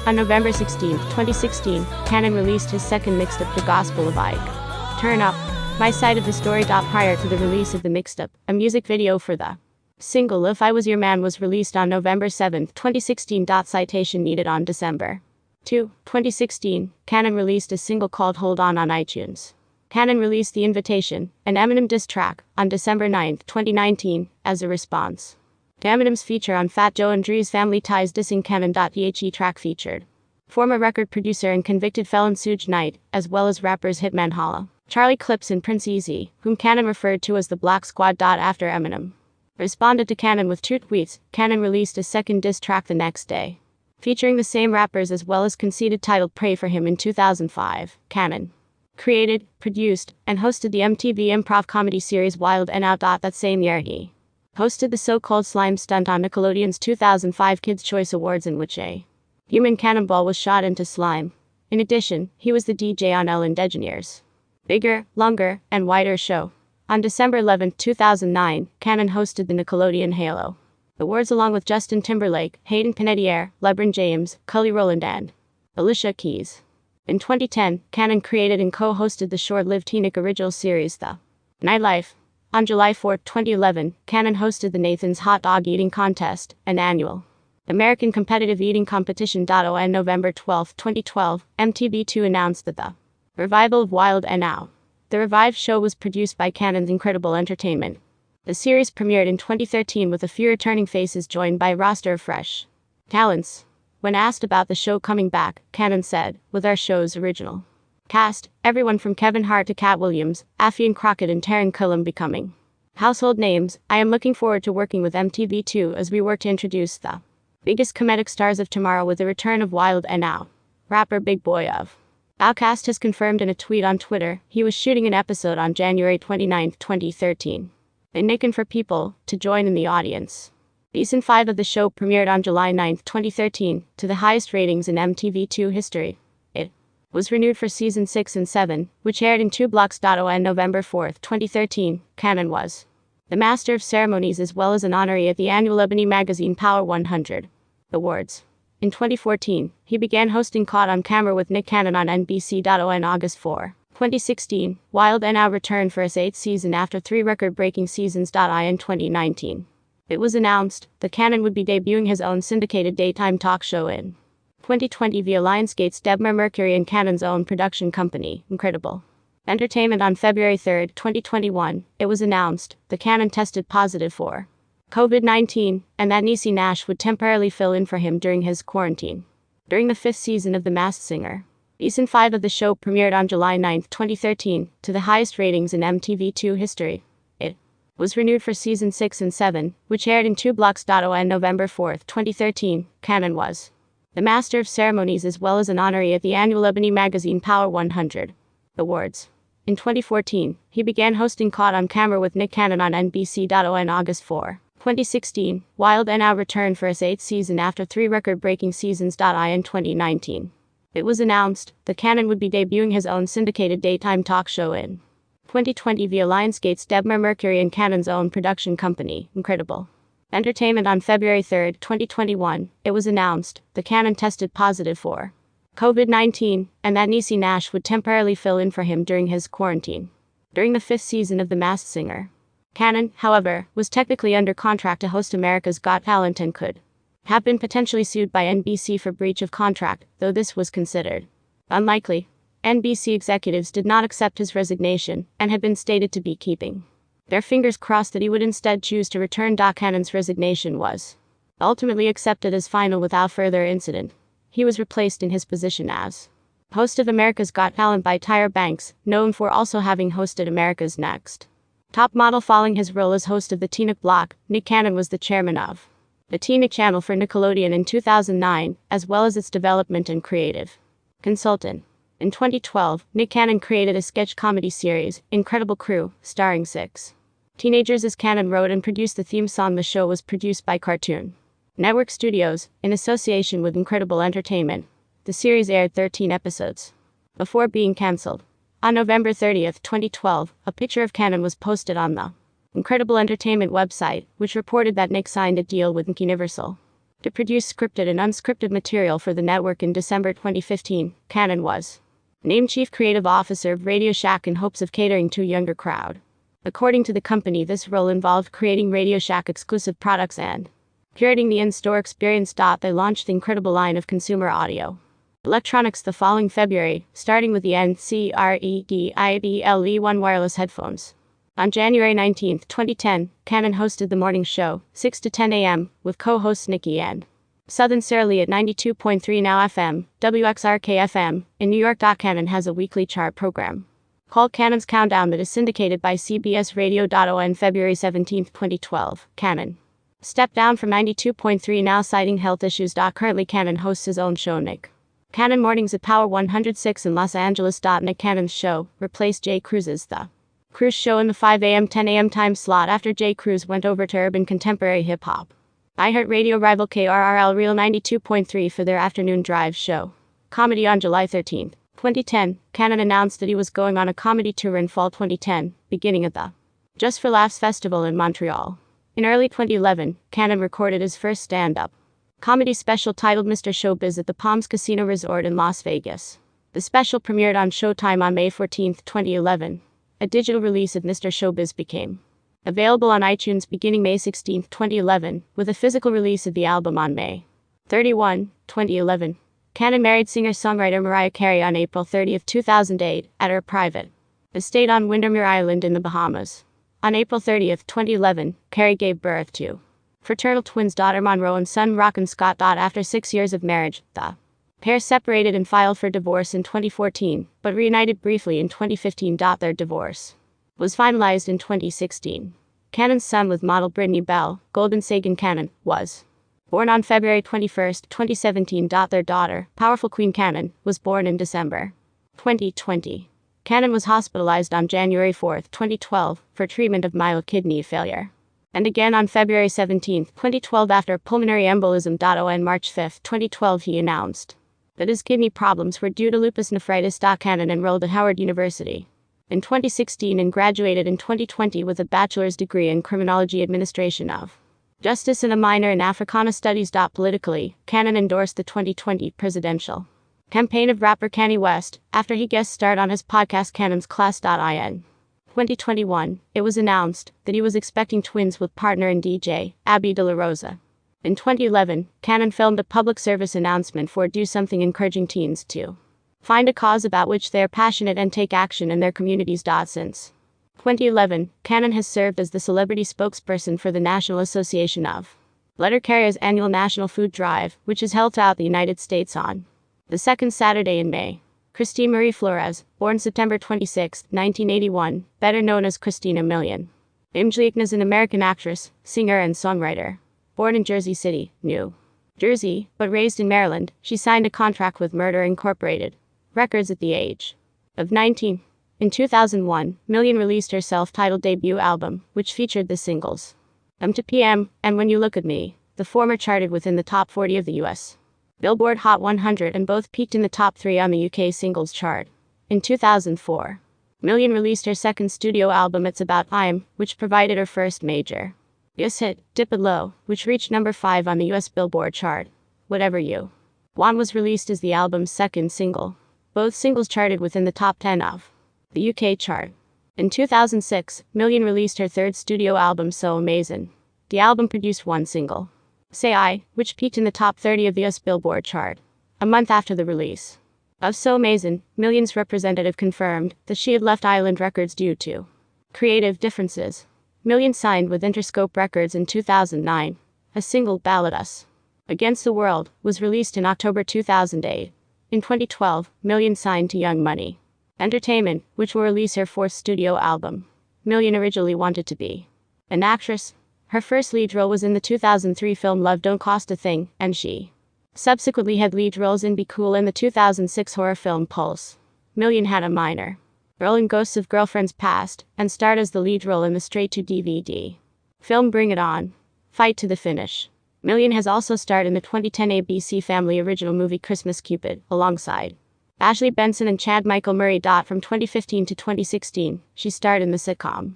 On November 16, 2016, Cannon released his second mixtape, The Gospel of Ike. Turn Up My Side of the Story. Prior to the release of the mixtape, a music video for the single If I Was Your Man was released on November 7, 2016. Citation needed. On December 2, 2016, Cannon released a single called Hold On iTunes. Cannon released The Invitation, an Eminem diss track, on December 9, 2019, as a response to Eminem's feature on Fat Joe and Dre's Family Ties dissing Cannon. The track featured former record producer and convicted felon Suge Knight, as well as rappers Hitman Holla, Charlie Clips, and Prince Easy, whom Cannon referred to as the Black Squad. After Eminem responded to Cannon with 2 tweets, Cannon released a second diss track the next day, featuring the same rappers as well as conceded, titled Pray For Him. In 2005, Cannon created, produced, and hosted the MTV improv comedy series Wild 'N Out. That same year he hosted the so-called slime stunt on Nickelodeon's 2005 Kids' Choice Awards, in which a human cannonball was shot into slime. In addition, he was the DJ on Ellen DeGeneres' Bigger, Longer, and Wider show. On December 11, 2009, Cannon hosted the Nickelodeon Halo Awards along with Justin Timberlake, Hayden Panettiere, LeBron James, Cully Rowland, and Alicia Keys. In 2010, Cannon created and co-hosted the short-lived T-Nick original series The Nightlife. On July 4, 2011, Cannon hosted the Nathan's Hot Dog Eating Contest, an annual American competitive eating competition. On November 12, 2012, MTV2 announced that the revival of Wild 'N Out. The revived show was produced by Cannon's Incredible Entertainment. The series premiered in 2013 with a few returning faces joined by a roster of fresh talents. When asked about the show coming back, Cannon said, "With our show's original cast, everyone from Kevin Hart to Cat Williams, Affian Crockett, and Taran Killam becoming household names, I am looking forward to working with MTV2 as we work to introduce the biggest comedic stars of tomorrow with the return of Wild 'N Out." Rapper Big Boy of Outkast has confirmed in a tweet on Twitter he was shooting an episode on January 29, 2013. And Nickin' for people to join in the audience. Season 5 of the show premiered on July 9, 2013, to the highest ratings in MTV2 history. It was renewed for Season 6 and 7, which aired in 2 blocks. On November 4, 2013, Cannon was the Master of Ceremonies as well as an honoree at the annual Ebony Magazine Power 100 Awards. In 2014, he began hosting Caught on Camera with Nick Cannon on NBC. On August 4, 2016, Wild 'N Out returned for its 8th season after 3 record-breaking seasons. In 2019, it was announced that Cannon would be debuting his own syndicated daytime talk show in 2020 via Lionsgate's Debmar Mercury and Cannon's own production company, Incredible Entertainment. On February 3, 2021, it was announced that Cannon tested positive for COVID-19, and that Niecy Nash would temporarily fill in for him during his quarantine. During the 5th season of The Masked Singer, Season 5 of the show premiered on July 9, 2013, to the highest ratings in MTV2 history. It was renewed for Season 6 and 7, which aired in 2 blocks. On November 4, 2013, Cannon was the Master of Ceremonies as well as an honoree at the annual Ebony Magazine Power 100 Awards. In 2014, he began hosting Caught on Camera with Nick Cannon on NBC. On August 4, 2016, Wild 'N Out returned for its 8th season after 3 record-breaking seasons. In 2019, it was announced that Cannon would be debuting his own syndicated daytime talk show in 2020 via Lionsgate's Debmar Mercury and Cannon's own production company, Incredible Entertainment. On February 3, 2021, it was announced that Cannon tested positive for COVID-19 and that Niecy Nash would temporarily fill in for him during his quarantine. During the 5th season of The Masked Singer, Cannon, however, was technically under contract to host America's Got Talent and could have been potentially sued by NBC for breach of contract, though this was considered unlikely. NBC executives did not accept his resignation and had been stated to be keeping their fingers crossed that he would instead choose to return. Cannon's resignation was ultimately accepted as final without further incident. He was replaced in his position as host of America's Got Talent by Tyra Banks, known for also having hosted America's Next Top Model. Following his role as host of the Teaneck block, Nick Cannon was the chairman of the Teaneck channel for Nickelodeon in 2009, as well as its development and creative consultant. In 2012, Nick Cannon created a sketch comedy series, Incredible Crew, starring 6 teenagers. As Cannon wrote and produced the theme song, the show was produced by Cartoon Network Studios, in association with Incredible Entertainment. The series aired 13 episodes before being cancelled. On November 30, 2012, a picture of Cannon was posted on the Incredible Entertainment website, which reported that Nick signed a deal with Universal to produce scripted and unscripted material for the network. In December 2015, Cannon was named Chief Creative Officer of Radio Shack in hopes of catering to a younger crowd. According to the company, this role involved creating Radio Shack exclusive products and curating the in-store experience. They launched the Incredible line of consumer audio electronics the following February, starting with the Incredible-1 wireless headphones. On January 19, 2010, Cannon hosted The Morning Show, 6 to 10 a.m., with co-hosts Nikki and Southern Sarah Lee at 92.3 Now FM, WXRK-FM, in New York. Cannon has a weekly chart program called Cannon's Countdown that is syndicated by CBS Radio. On February 17, 2012, Cannon stepped down from 92.3 Now, citing health issues. Currently, Cannon hosts his own show, Nick Cannon Mornings at Power 106 in Los Angeles. Nick Cannon's show replaced Jay Cruz's The Cruz Show in the 5 a.m. 10 a.m. time slot after Jay Cruz went over to urban contemporary hip-hop. iHeartRadio rival KRRL Real 92.3 for their afternoon drive show comedy. On July 13, 2010, Cannon announced that he was going on a comedy tour in fall 2010, beginning at the Just for Laughs Festival in Montreal. In early 2011, Cannon recorded his first stand-up comedy special titled Mr. Showbiz at the Palms Casino Resort in Las Vegas. The special premiered on Showtime on May 14, 2011. A digital release of Mr. Showbiz became available on iTunes beginning May 16, 2011, with a physical release of the album on May 31, 2011. Cannon married singer-songwriter Mariah Carey on April 30, 2008, at her private estate on Windermere Island in the Bahamas. On April 30, 2011, Carey gave birth to fraternal twins, daughter Monroe and son Rock and Scott. After 6 years of marriage, the pair separated and filed for divorce in 2014, but reunited briefly in 2015. Their divorce was finalized in 2016. Cannon's son with model Brittany Bell, Golden Sagan Cannon, was born on February 21, 2017. Their daughter, Powerful Queen Cannon, was born in December 2020. Cannon was hospitalized on January 4, 2012, for treatment of mild kidney failure, and again on February 17, 2012 after pulmonary embolism. On March 5, 2012 he announced that his kidney problems were due to lupus nephritis. Cannon enrolled at Howard University in 2016 and graduated in 2020 with a bachelor's degree in criminology administration of justice and a minor in Africana studies. Politically, Cannon endorsed the 2020 presidential campaign of rapper Kanye West after he guest starred on his podcast Cannon's Class. In 2021, it was announced that he was expecting twins with partner and DJ, Abby De La Rosa. In 2011, Cannon filmed a public service announcement for Do Something, encouraging teens to find a cause about which they are passionate and take action in their communities. Since 2011, Cannon has served as the celebrity spokesperson for the National Association of Letter Carriers' annual National Food Drive, which is held throughout the United States on the second Saturday in May. Christine Marie Flores, born September 26, 1981, better known as Christina Milian. Imjliekna is an American actress, singer, and songwriter. Born in Jersey City, New Jersey, but raised in Maryland, she signed a contract with Murder Incorporated Records at the age of 19. In 2001, Milian released her self-titled debut album, which featured the singles to PM and When You Look at Me. The former charted within the top 40 of the U.S. Billboard Hot 100 and both peaked in the top 3 on the UK singles chart. In 2004, Million released her second studio album It's About Time, which provided her first major US hit, Dip It Low, which reached number 5 on the US Billboard chart. Whatever You Want was released as the album's second single. Both singles charted within the top 10 of the UK chart. In 2006, Million released her third studio album So Amazing. The album produced one single, Say I, which peaked in the top 30 of the US Billboard chart. A month after the release of So Amazing, Million's representative confirmed that she had left Island Records due to creative differences. Million signed with Interscope Records in 2009. A single, Ballad Us Against the World, was released in October 2008. In 2012, Million signed to Young Money Entertainment, which will release her fourth studio album. Million originally wanted to be an actress. Her first lead role was in the 2003 film Love Don't Cost a Thing, and she subsequently had lead roles in Be Cool and the 2006 horror film Pulse. Million had a minor role in Ghosts of Girlfriends Past, and starred as the lead role in the straight-to-DVD film Bring It On, Fight to the Finish. Million has also starred in the 2010 ABC Family original movie Christmas Cupid, alongside Ashley Benson and Chad Michael Murray. From 2015 to 2016, she starred in the sitcom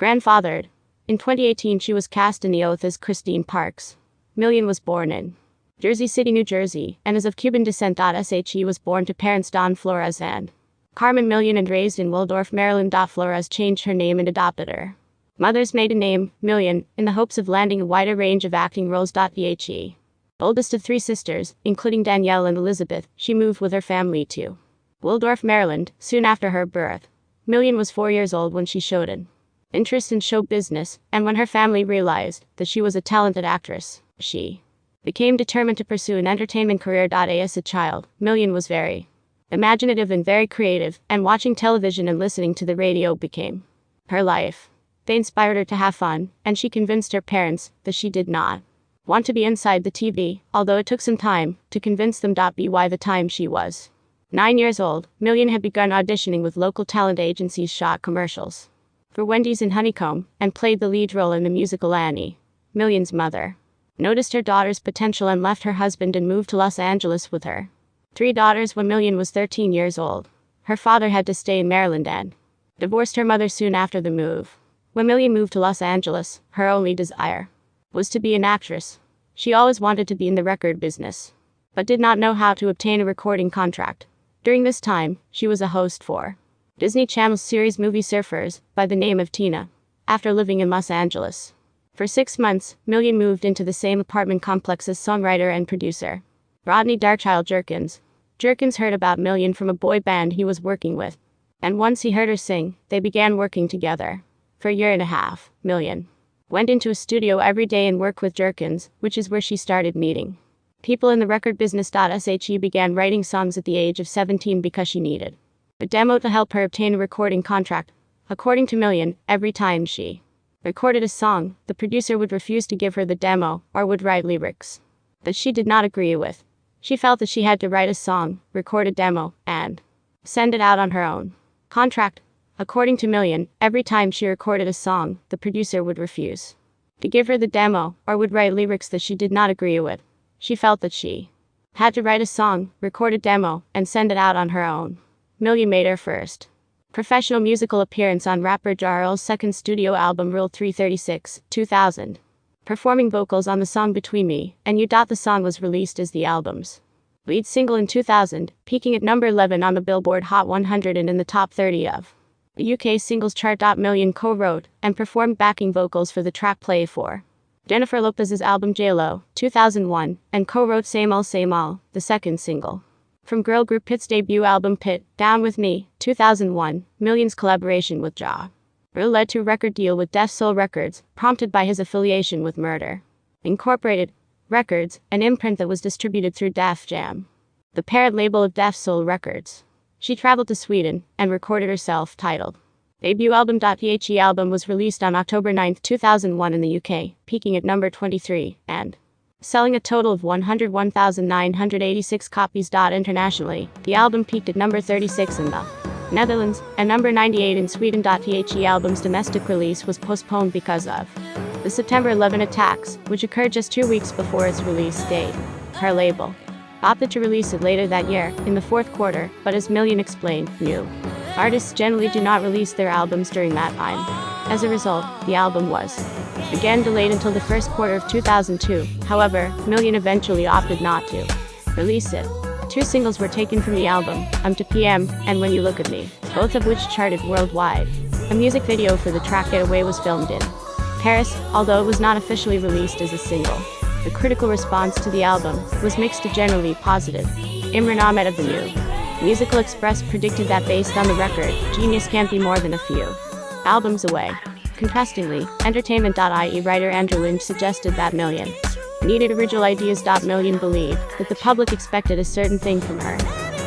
Grandfathered. In 2018, she was cast in The Oath as Christine Parks. Million was born in Jersey City, New Jersey, and is of Cuban descent. She was born to parents Don Flores and Carmen Million and raised in Waldorf, Maryland. Flores changed her name and adopted her mother's maiden name, Million, in the hopes of landing a wider range of acting roles. The oldest of 3 sisters, including Danielle and Elizabeth, she moved with her family to Waldorf, Maryland, soon after her birth. Million was 4 years old when she showed an interest in show business, and when her family realized that she was a talented actress, she became determined to pursue an entertainment career. As a child, Million was very imaginative and very creative, and watching television and listening to the radio became her life. They inspired her to have fun, and she convinced her parents that she did not want to be inside the TV, although it took some time to convince them. By the time she was 9 years old, Million had begun auditioning with local talent agencies, shot commercials for Wendy's and Honeycomb, and played the lead role in the musical Annie. Million's mother noticed her daughter's potential and left her husband and moved to Los Angeles with her 3 daughters when Million was 13 years old. Her father had to stay in Maryland and divorced her mother soon after the move. When Million moved to Los Angeles, her only desire was to be an actress. She always wanted to be in the record business, but did not know how to obtain a recording contract. During this time, she was a host for Disney Channel's series Movie Surfers, by the name of Tina. After living in Los Angeles for 6 months, Million moved into the same apartment complex as songwriter and producer Rodney Darkchild Jerkins. Jerkins heard about Million from a boy band he was working with, and once he heard her sing, they began working together. For a year and a half, Million went into a studio every day and worked with Jerkins, which is where she started meeting people in the record business. She began writing songs at the age of 17 because she needed a demo to help her obtain a recording contract. According to Million, every time she recorded a song, the producer would refuse to give her the demo or would write lyrics that she did not agree with. She felt that she had to write a song, record a demo, and send it out on her own contract. According to Million, every time she recorded a song, the producer would refuse to give her the demo or would write lyrics that she did not agree with. She felt that she had to write a song, record a demo, and send it out on her own. Million made her first professional musical appearance on rapper Ja Rule's second studio album Rule 336, 2000, performing vocals on the song Between Me and You. The song was released as the album's lead single in 2000, peaking at number 11 on the Billboard Hot 100 and in the top 30 of the UK singles chart. Million co-wrote and performed backing vocals for the track Play for Jennifer Lopez's album J-Lo, 2001, and co-wrote Same All, the second single from girl group Pit's debut album Pit, Down With Me, 2001. Million's collaboration with Ja Rule led to a record deal with Def Soul Records, prompted by his affiliation with Murder Incorporated Records, an imprint that was distributed through Def Jam, the parent label of Def Soul Records. She traveled to Sweden and recorded her self-titled debut album. The album was released on October 9, 2001 in the UK, peaking at number 23, and selling a total of 101,986 copies. Internationally, the album peaked at number 36 in the Netherlands and number 98 in Sweden. The album's domestic release was postponed because of the September 11 attacks, which occurred just 2 weeks before its release date. Her label opted to release it later that year, in the fourth quarter, but as Million explained, new Artists generally do not release their albums during that time. As a result, the album was again delayed until the first quarter of 2002. However, Million eventually opted not to release it. 2 singles were taken from the album, To PM and When You Look at Me, both of which charted worldwide. A music video for the track Getaway was filmed in Paris, although it was not officially released as a single. The critical response to the album was mixed to generally positive. Imran Ahmed of The New Musical Express predicted that based on the record, Genius can't be more than a few albums away. Contrastingly, Entertainment.ie writer Andrew Lynch suggested that Million needed original ideas. Million believed that the public expected a certain thing from her.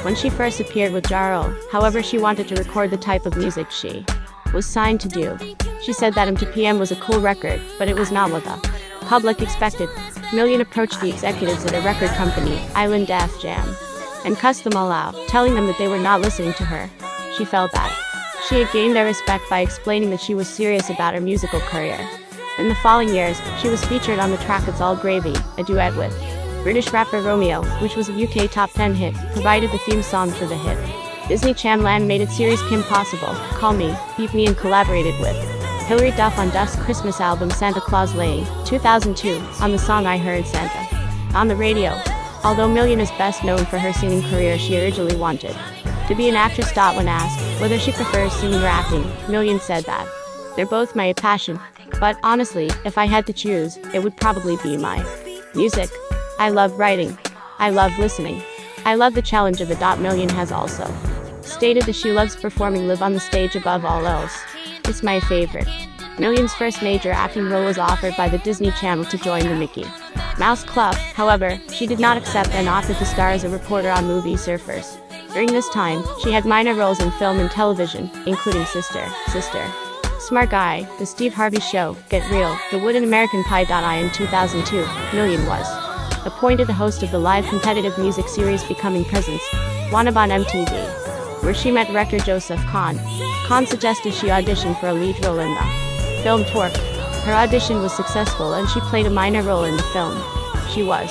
When she first appeared with Ja Rule, however, she wanted to record the type of music she was signed to do. She said that To PM was a cool record, but it was not what the public expected. Million approached the executives at a record company, Island Def Jam, and cussed them all out, telling them that they were not listening to her. She felt that she had gained their respect by explaining that she was serious about her musical career. In the following years, she was featured on the track It's All Gravy, a duet with British rapper Romeo, which was a UK top 10 hit, provided the theme song for the hit. Disney Channel animated series Kim Possible, Call Me, Beat Me, and collaborated with Hilary Duff on Duff's Christmas album Santa Claus Lane, 2002, on the song I Heard Santa on the radio. Although Million is best known for her singing career, she originally wanted to be an actress. When asked whether she prefers singing or acting, Million said that they're both my passion, but honestly, if I had to choose, it would probably be my music. I love writing. I love listening. I love the challenge of it. Million has also stated that she loves performing live on the stage above all else. It's my favorite. Million's first major acting role was offered by the Disney Channel to join the Mickey Mouse Club. However, she did not accept and opted to star as a reporter on movie Surfers. During this time, she had minor roles in film and television, including Sister, Smart Guy, The Steve Harvey Show, Get Real, The Wood, and American Pie. In 2002, Million was appointed the host of the live competitive music series Becoming Presence, Wanna on MTV, where she met director Joseph Kahn. Kahn suggested she audition for a lead role in the film Torque. Her audition was successful and she played a minor role in the film. She was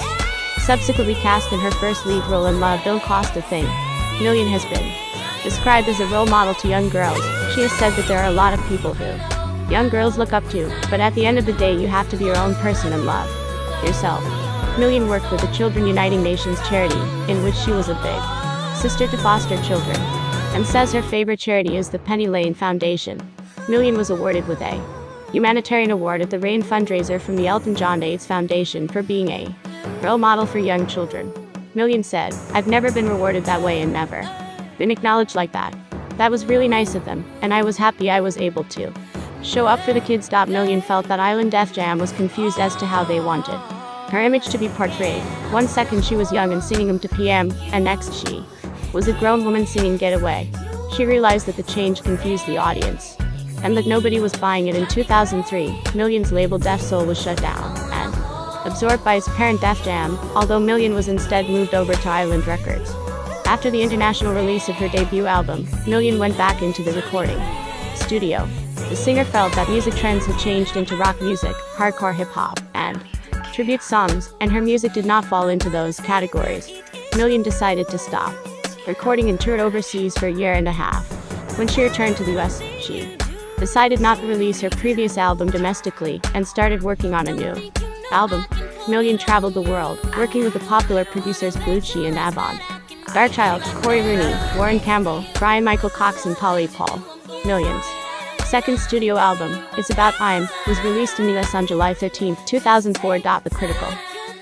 subsequently cast in her first lead role in Love Don't Cost a Thing. Million has been described as a role model to young girls. She has said that there are a lot of people who young girls look up to, but at the end of the day you have to be your own person and love yourself. Million worked with the Children Uniting Nations charity, in which she was a big sister to foster children, and says her favorite charity is the Penny Lane Foundation. Million was awarded with a humanitarian award at the RAIN fundraiser from the Elton John AIDS Foundation for being a role model for young children. Million said, "I've never been rewarded that way and never been acknowledged like that. That was really nice of them, and I was happy I was able to show up for the kids." Million felt that Island Def Jam was confused as to how they wanted her image to be portrayed. One second she was young and singing To PM, and next she was a grown woman singing Getaway. She realized that the change confused the audience, and that nobody was buying it. In 2003, Million's label Def Soul was shut down and absorbed by its parent Def Jam, although Million was instead moved over to Island Records. After the international release of her debut album, Million went back into the recording studio. The singer felt that music trends had changed into rock music, hardcore hip-hop, and tribute songs, and her music did not fall into those categories. Million decided to stop recording and toured overseas for a year and a half. When she returned to the US, she decided not to release her previous album domestically and started working on a new album. Million traveled the world, working with the popular producers Blucci and Avant Darkchild, Corey Rooney, Warren Campbell, Brian Michael Cox, and Polly Paul. Million's second studio album, It's About Time, was released in the US on July 13, 2004. The critical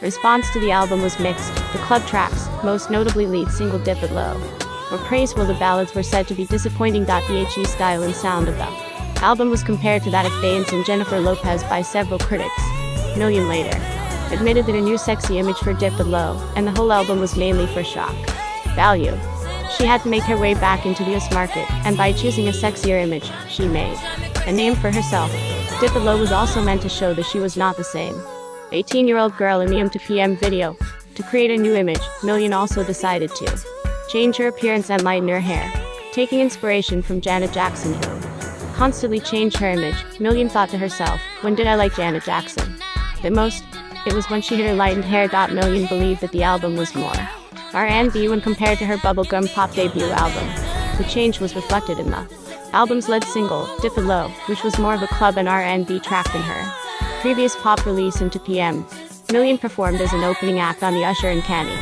response to the album was mixed. The club tracks, most notably lead single Dip It Low, were praised, while the ballads were said to be disappointing. The style and sound of the album was compared to that of Beyonce and Jennifer Lopez by several critics. Million later admitted that a new sexy image for Dip It Low, and the whole album was mainly for shock value. She had to make her way back into the US market, and by choosing a sexier image, she made a name for herself. Dip It Low was also meant to show that she was not the same 18-year-old girl in the To PM video. To create a new image, Million also decided to change her appearance and lighten her hair, taking inspiration from Janet Jackson, who constantly changed her image. Million thought to herself, when did I like Janet Jackson the most? It was when she had her lightened hair. Million believed that the album was more R&B when compared to her bubblegum pop debut album. the change was reflected in the album's lead single, Dip It Low, which was more of a club and R&B track than her previous pop release Into PM. Million performed as an opening act on the Usher and Kanye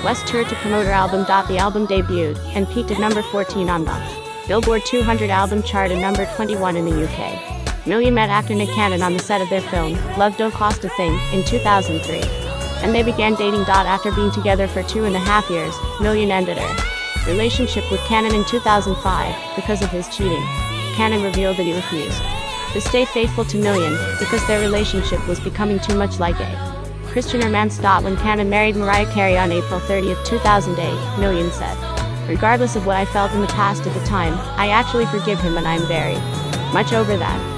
West tour to promote her album. The album debuted and peaked at number 14 on the Billboard 200 album chart and number 21 in the UK. Million met actor Nick Cannon on the set of their film, Love Don't Cost a Thing, in 2003. And they began dating. After being together for 2.5 years, Million ended her relationship with Cannon in 2005 because of his cheating. Cannon revealed that he refused to stay faithful to Million because their relationship was becoming too much like a Christian romance. When Cannon married Mariah Carey on April 30, 2008, Million said, "Regardless of what I felt in the past at the time, I actually forgive him and I'm very much over that."